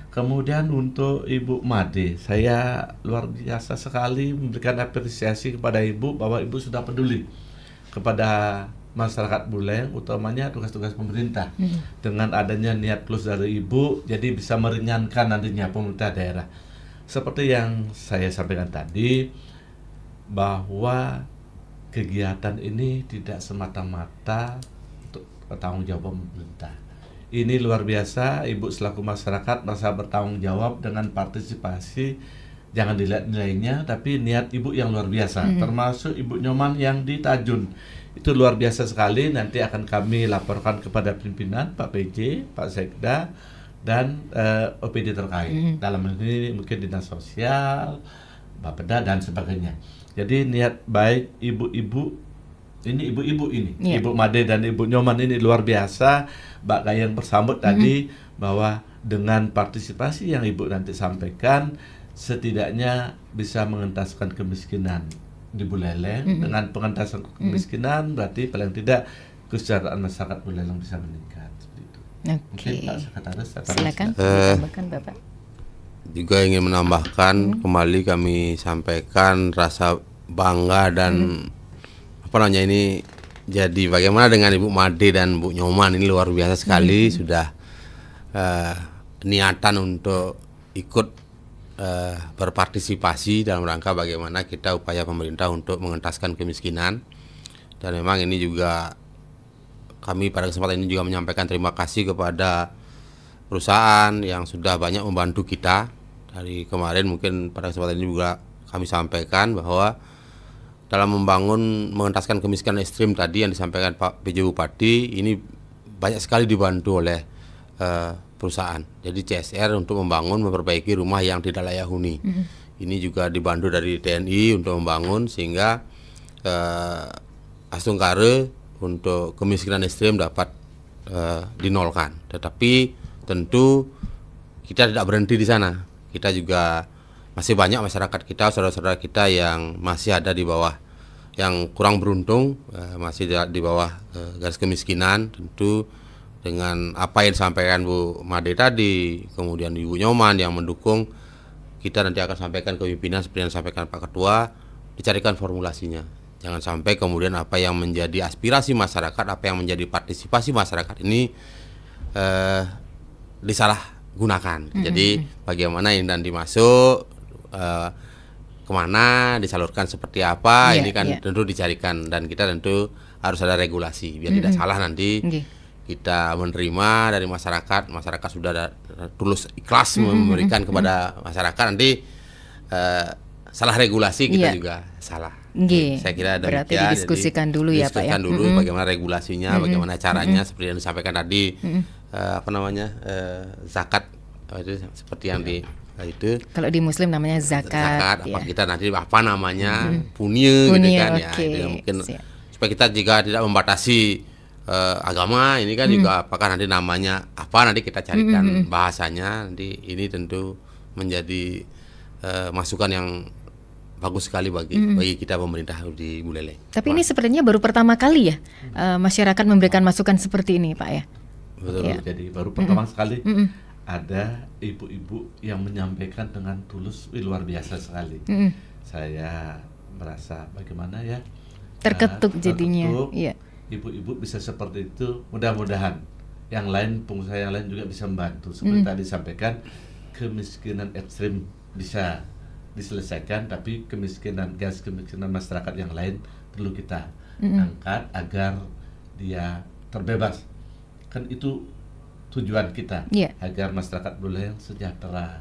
Kemudian untuk Ibu Made, saya luar biasa sekali memberikan apresiasi kepada Ibu bahwa Ibu sudah peduli kepada masyarakat Buleleng, utamanya tugas-tugas pemerintah. Dengan adanya niat tulus dari Ibu, jadi bisa meringankan nantinya pemerintah daerah. Seperti yang saya sampaikan tadi, bahwa kegiatan ini tidak semata-mata untuk bertanggung jawab pemerintah. Ini luar biasa, Ibu selaku masyarakat merasa bertanggung jawab dengan partisipasi. Jangan dilihat nilainya, tapi niat Ibu yang luar biasa. Termasuk Ibu Nyoman yang di Tajun. Itu luar biasa sekali. Nanti akan kami laporkan kepada pimpinan, Pak PJ, Pak Sekda, dan OPD terkait. Dalam ini mungkin Dinas Sosial, Bapeda, dan sebagainya. Jadi niat baik ibu-ibu ini, Ibu Made dan Ibu Nyoman ini luar biasa. Mbak Gayang bersambut tadi bahwa dengan partisipasi yang Ibu nanti sampaikan, setidaknya bisa mengentaskan kemiskinan di Buleleng dengan pengentasan kemiskinan berarti paling tidak kesejahteraan masyarakat Buleleng bisa meningkat seperti itu. Mungkin Pak Sekretaris silakan ditambahkan Bapak. Juga ingin menambahkan kembali kami sampaikan rasa bangga dan ini jadi bagaimana dengan Ibu Made dan Bu Nyoman, ini luar biasa sekali sudah niatan untuk ikut berpartisipasi dalam rangka bagaimana kita upaya pemerintah untuk mengentaskan kemiskinan. Dan memang ini juga kami pada kesempatan ini juga menyampaikan terima kasih kepada perusahaan yang sudah banyak membantu kita. Dari kemarin mungkin pada kesempatan ini juga kami sampaikan bahwa dalam mengentaskan kemiskinan ekstrim tadi yang disampaikan Pak PJ Bupati, ini banyak sekali dibantu oleh perusahaan. Jadi CSR untuk memperbaiki rumah yang tidak layak huni. Ini juga dibantu dari TNI untuk membangun sehingga Astungkare untuk kemiskinan ekstrim dapat dinolkan. Tetapi tentu kita tidak berhenti di sana. Kita juga masih banyak masyarakat kita, saudara-saudara kita yang masih ada di bawah, yang kurang beruntung, masih di bawah garis kemiskinan. Tentu dengan apa yang disampaikan Bu Made tadi, kemudian Ibu Nyoman yang mendukung, kita nanti akan sampaikan ke pimpinan seperti yang disampaikan Pak Ketua, dicarikan formulasinya. Jangan sampai kemudian apa yang menjadi aspirasi masyarakat, apa yang menjadi partisipasi masyarakat ini disalahgunakan. Jadi bagaimana yang nanti masuk, kemana disalurkan seperti apa, ini kan tentu dicarikan, dan kita tentu harus ada regulasi biar tidak salah nanti kita menerima dari masyarakat sudah ada tulus ikhlas memberikan kepada masyarakat, nanti salah regulasi kita juga salah. Saya kira berarti didiskusikan dulu ya Pak ya. Diskusikan dulu bagaimana regulasinya, bagaimana caranya, seperti yang disampaikan tadi zakat, itu seperti yang di itu. Kalau di Muslim namanya zakat. Apa kita nanti apa namanya punya gitu kan ya. Itu mungkin supaya kita juga tidak membatasi agama ini kan juga apakah nanti namanya apa, nanti kita carikan bahasanya. Nanti ini tentu menjadi masukan yang bagus sekali bagi kita pemerintah di Buleleng. Tapi ini sepertinya baru pertama kali ya masyarakat memberikan masukan seperti ini Pak ya. Betul, jadi baru pertama sekali ada ibu-ibu yang menyampaikan dengan tulus, luar biasa sekali. Saya merasa bagaimana ya, terketuk jadinya. Iya. Ibu-ibu bisa seperti itu, mudah-mudahan yang lain, pengusaha yang lain juga bisa membantu. Seperti tadi disampaikan, kemiskinan ekstrim bisa diselesaikan, tapi kemiskinan masyarakat yang lain perlu kita angkat agar dia terbebas. Kan itu tujuan kita, agar masyarakat Buleleng sejahtera,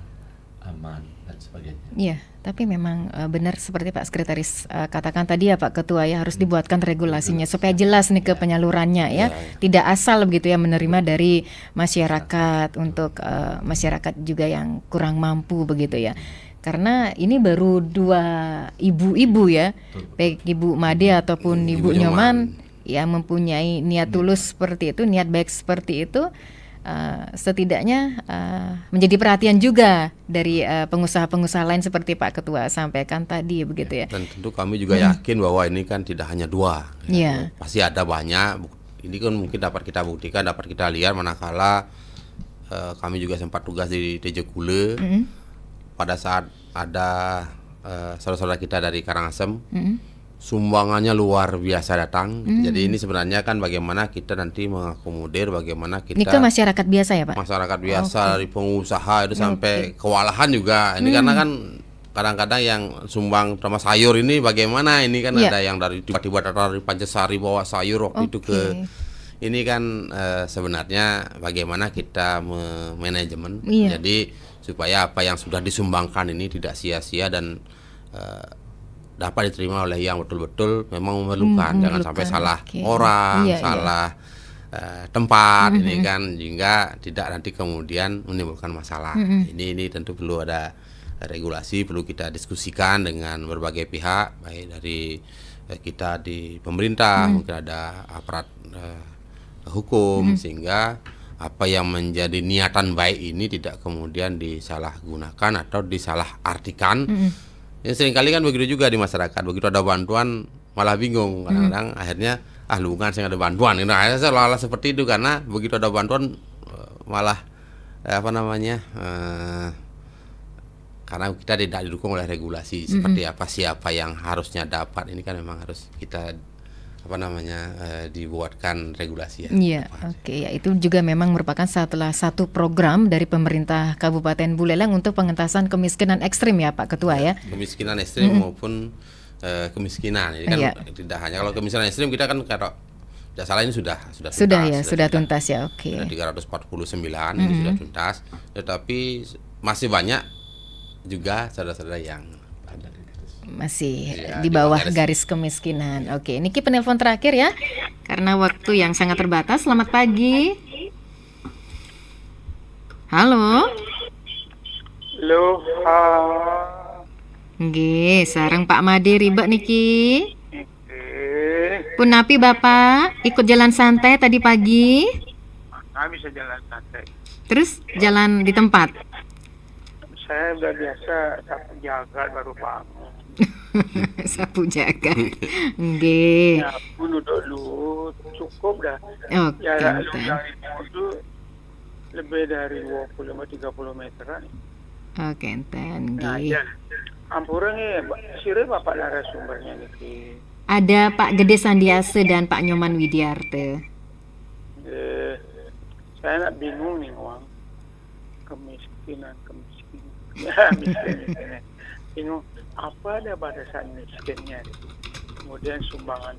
aman dan sebagainya. Iya, tapi memang benar seperti Pak Sekretaris katakan tadi ya Pak Ketua ya, harus dibuatkan regulasinya supaya jelas nih ke penyalurannya ya. Tidak asal begitu ya menerima dari masyarakat untuk masyarakat juga yang kurang mampu begitu ya. Karena ini baru 2 ibu-ibu ya, baik Ibu Made ataupun Ibu Nyoman yang mempunyai niat tulus seperti itu, niat baik seperti itu. Setidaknya menjadi perhatian juga dari pengusaha-pengusaha lain seperti Pak Ketua sampaikan tadi begitu ya. Dan tentu kami juga yakin bahwa ini kan tidak hanya 2, pasti ada banyak. Ini kan mungkin dapat kita buktikan, dapat kita lihat manakala kami juga sempat tugas di TJ Kule pada saat ada saudara-saudara kita dari Karangasem. Sumbangannya luar biasa datang. Jadi ini sebenarnya kan bagaimana kita nanti mengakomodir, bagaimana kita. Ini ke masyarakat biasa ya Pak? Masyarakat biasa, dari pengusaha itu sampai kewalahan juga. Ini karena kan kadang-kadang yang sumbang sama sayur ini bagaimana, ini kan ada yang dari tiba-tiba dari Pancasari bawa sayur waktu itu ke. Ini kan sebenarnya bagaimana kita manajemen. Jadi supaya apa yang sudah disumbangkan ini tidak sia-sia dan dapat diterima oleh yang betul-betul memang memerlukan. Jangan sampai salah orang, salah tempat, ini kan hingga tidak nanti kemudian menimbulkan masalah. Ini tentu perlu ada regulasi, perlu kita diskusikan dengan berbagai pihak, baik dari kita di pemerintah, mungkin ada aparat hukum, sehingga apa yang menjadi niatan baik ini tidak kemudian disalahgunakan atau disalahartikan. Ya, seringkali kan begitu juga di masyarakat, begitu ada bantuan malah bingung kadang-kadang akhirnya lu kan saya ada bantuan. Nah, akhirnya seolah-olah seperti itu karena begitu ada bantuan malah karena kita tidak didukung oleh regulasi seperti apa siapa yang harusnya dapat. Ini kan memang harus kita dibuatkan regulasi ya. Iya, oke ya, itu juga memang merupakan salah satu program dari pemerintah Kabupaten Buleleng untuk pengentasan kemiskinan ekstrim ya Pak Ketua ya. Kemiskinan ekstrim maupun kemiskinan. Ini kan tidak hanya kalau kemiskinan ekstrim kita kan kalau tidak salah ini sudah tuntas, sudah tuntas ya. Oke. Sudah 349 ini sudah tuntas, tetapi masih banyak juga saudara-saudara yang masih di bawah garis kemiskinan. Oke, Niki penelpon terakhir ya, karena waktu yang sangat terbatas. Selamat pagi. Halo. Halo. Nggih, sareng Pak Made ribet niki. Punapi Bapak ikut jalan santai tadi pagi? Nah, bisa jalan santai. Terus jalan di tempat? Saya udah biasa sapu jagat baru bangun. Sapu jagat. Nggih. Ya, dulu cukup dah. Oke. Jarak dari itu lebih dari 25-30 meteran. Oke, enten Nah, nggih. ya. Ampura nih, sire Bapak narasumbernya nih. Ada Pak Gede Sandiase dan Pak Nyoman Widiarte. Saya nak bingung nih uang kemiskinan. Ya, miskin. Bingung apa ada batasan miskinnya. Kemudian sumbangan.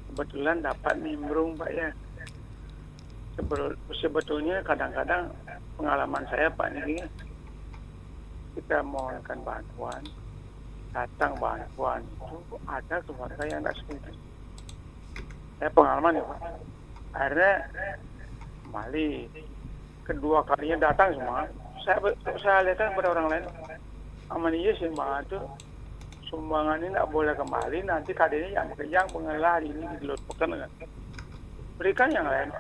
Kebetulan dapat nimbrung Pak ya. Sebetulnya kadang-kadang pengalaman saya Pak nih, kita mohonkan bantuan, datang bantuan itu ada keluarga yang nggak setuju. Saya pengalaman ya Pak. Akhirnya kembali kedua kalinya datang semua. Saya lihat kepada orang lain, aman iya sumbangan ini nggak boleh kembali, nanti kadenya yang pengelola ini digelotkan kan. Berikan yang lain.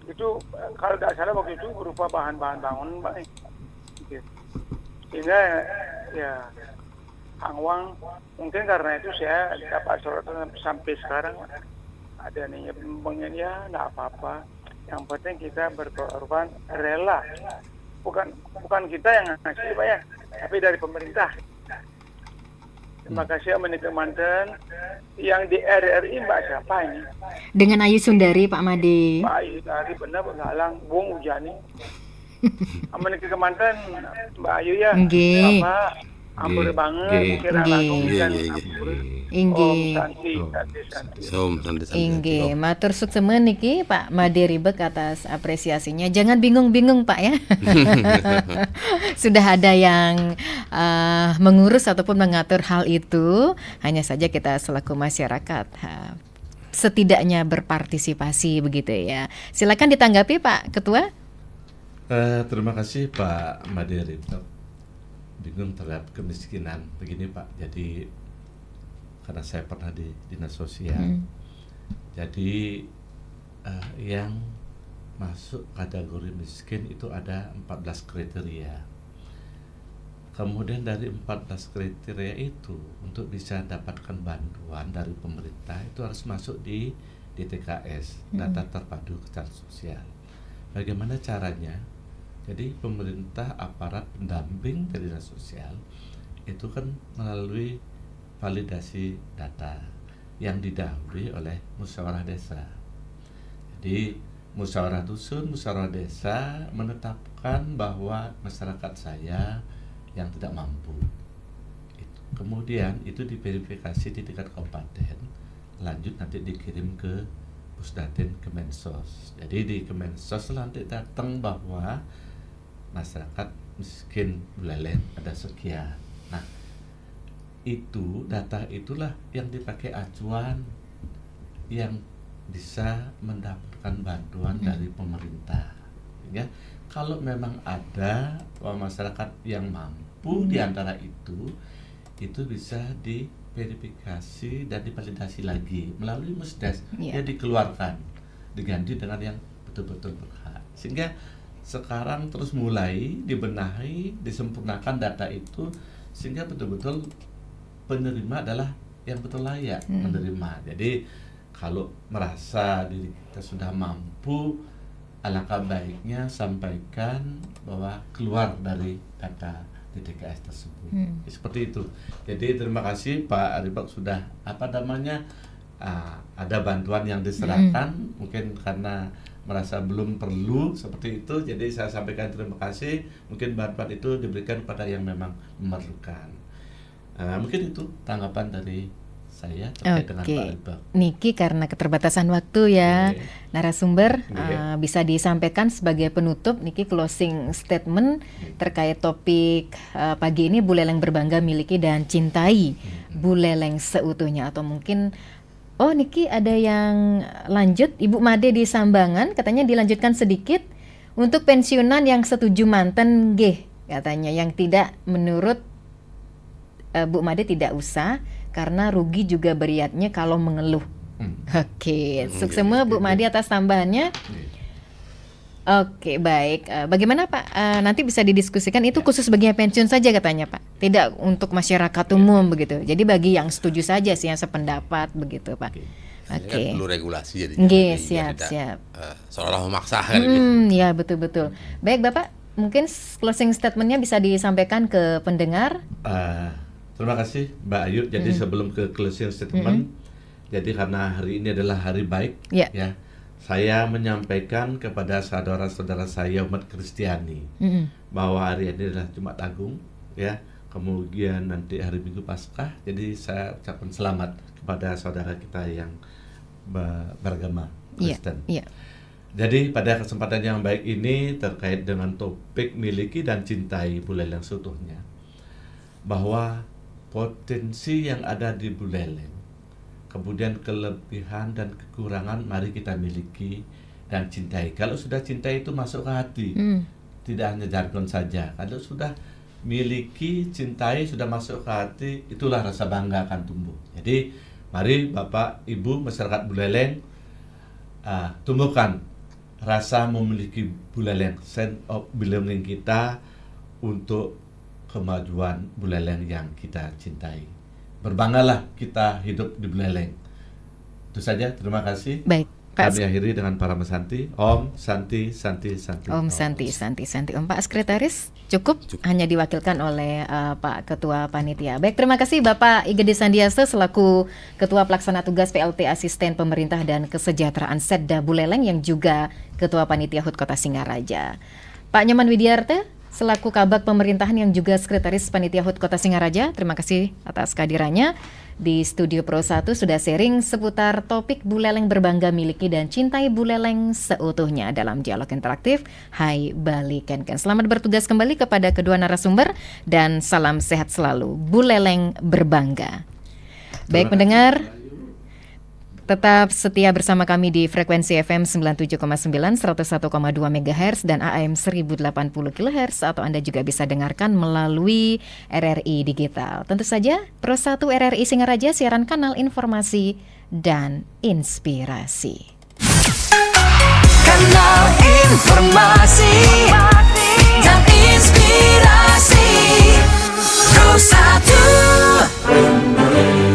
Itu kalau tidak salah waktu itu berupa bahan-bahan bangunan Pak. Sehingga ya Angwang mungkin karena itu saya dapat sorotan sampai sekarang ada nih pembangnya ya nggak apa-apa. Yang penting kita berkorban rela. Bukan kita yang ngasih Pak ya, tapi dari pemerintah. Terima kasih Menikah Manten. Yang di RRI Mbak siapa ini? Dengan Ayu Sundari Pak Made. Mbak Ayu Sundari benar Galang Bung Ujani. Menikah Manten Mbak Ayu ya. Nggih. Bapak ampun banget kira langsung dan Inggih. Inggih, matur suksemen niki Pak Made Ribek atas apresiasinya. Jangan bingung-bingung Pak ya. Sudah ada yang mengurus ataupun mengatur hal itu. Hanya saja kita selaku masyarakat setidaknya berpartisipasi begitu ya. Silakan ditanggapi Pak Ketua. Terima kasih Pak Made Ribek. Bingung terhadap kemiskinan begini Pak. Jadi karena saya pernah di dinas sosial, jadi yang masuk kategori miskin itu ada 14 kriteria. Kemudian dari 14 kriteria itu untuk bisa dapatkan bantuan dari pemerintah itu harus masuk di DTKS, data terpadu kesejahteraan sosial. Bagaimana caranya? Jadi pemerintah aparat pendamping dari dinas sosial itu kan melalui validasi data yang didahului oleh musyawarah desa. Jadi musyawarah dusun, musyawarah desa menetapkan bahwa masyarakat saya yang tidak mampu. Kemudian itu diverifikasi di tingkat kabupaten, lanjut nanti dikirim ke Pusdatin Kemensos. Jadi di Kemensos nanti datang bahwa masyarakat miskin Buleleng ada sekian. Nah, itu data itulah yang dipakai acuan yang bisa mendapatkan bantuan dari pemerintah. Ya, kalau memang ada masyarakat yang mampu di antara itu bisa diverifikasi dan divalidasi lagi melalui Musdes. Dia dikeluarkan diganti dengan yang betul-betul berhak. Sehingga sekarang terus mulai dibenahi, disempurnakan data itu sehingga betul-betul penerima adalah yang betul layak menerima. Jadi kalau merasa diri kita sudah mampu, alangkah baiknya sampaikan bahwa keluar dari data DTKS tersebut. Seperti itu. Jadi terima kasih Pak Arifak sudah ada bantuan yang diserahkan, mungkin karena merasa belum perlu seperti itu, jadi saya sampaikan terima kasih. Mungkin bantuan itu diberikan kepada yang memang memerlukan. Mungkin itu tanggapan dari saya terkait dengan Pak Arifak. Niki, karena keterbatasan waktu ya, narasumber bisa disampaikan sebagai penutup Niki closing statement terkait topik pagi ini, Buleleng berbangga miliki dan cintai Buleleng seutuhnya. Atau mungkin Niki ada yang lanjut, Ibu Made di Sambangan katanya dilanjutkan sedikit untuk pensiunan yang setuju manten katanya, yang tidak menurut Bu Made tidak usah karena rugi juga beriatnya kalau mengeluh. Oke, sukses semua Bu Made atas tambahannya. Oke, baik. Bagaimana Pak? Nanti bisa didiskusikan, itu khusus bagi yang pensiun saja katanya Pak, tidak untuk masyarakat umum begitu. Jadi bagi yang setuju saja sih, yang sependapat begitu Pak. Oke. Perlu regulasi jadi. Siap. Seolah memaksakan. Ya betul. Baik Bapak, mungkin closing statementnya bisa disampaikan ke pendengar. Terima kasih Mbak Ayu. Jadi sebelum ke closing statement, jadi karena hari ini adalah hari baik, ya, saya menyampaikan kepada saudara-saudara saya umat Kristiani bahwa hari ini adalah Jumat Agung, ya. Kemudian nanti hari Minggu Paskah. Jadi saya ucapkan selamat kepada saudara kita yang beragama Kristen. Jadi pada kesempatan yang baik ini terkait dengan topik miliki dan cintai Buleleng seutuhnya, bahwa potensi yang ada di Buleleng, kemudian kelebihan dan kekurangan mari kita miliki dan cintai. Kalau sudah cintai itu masuk ke hati, tidak hanya jargon saja. Kalau sudah miliki, cintai, sudah masuk ke hati, itulah rasa bangga akan tumbuh. Jadi mari Bapak Ibu masyarakat Buleleng tumbuhkan rasa memiliki Buleleng, sense of belonging kita untuk kemajuan Buleleng yang kita cintai. Berbanggalah kita hidup di Buleleng. Itu saja, terima kasih. Baik, Pak. Kami akhiri dengan para Santi. Om Santi. Om Santi. Om Pak Sekretaris, cukup hanya diwakilkan oleh Pak Ketua Panitia. Baik, terima kasih Bapak Igede Sandiasa selaku Ketua Pelaksana Tugas PLT Asisten Pemerintah dan Kesejahteraan Setda Buleleng yang juga Ketua Panitia HUT Kota Singaraja. Pak Nyoman Widiarte selaku Kabag Pemerintahan yang juga Sekretaris Panitia HUT Kota Singaraja, terima kasih atas kehadirannya di Studio Pro 1 sudah sharing seputar topik Buleleng berbangga miliki dan cintai Buleleng seutuhnya dalam dialog interaktif Hai Bali Kenken. Selamat bertugas kembali kepada kedua narasumber dan salam sehat selalu. Buleleng berbangga. Baik pendengar, tetap setia bersama kami di frekuensi FM 97,9, 101,2 MHz dan AM 1080 kHz, atau Anda juga bisa dengarkan melalui RRI Digital. Tentu saja Pro 1 RRI Singaraja, siaran kanal informasi dan inspirasi. Kanal informasi.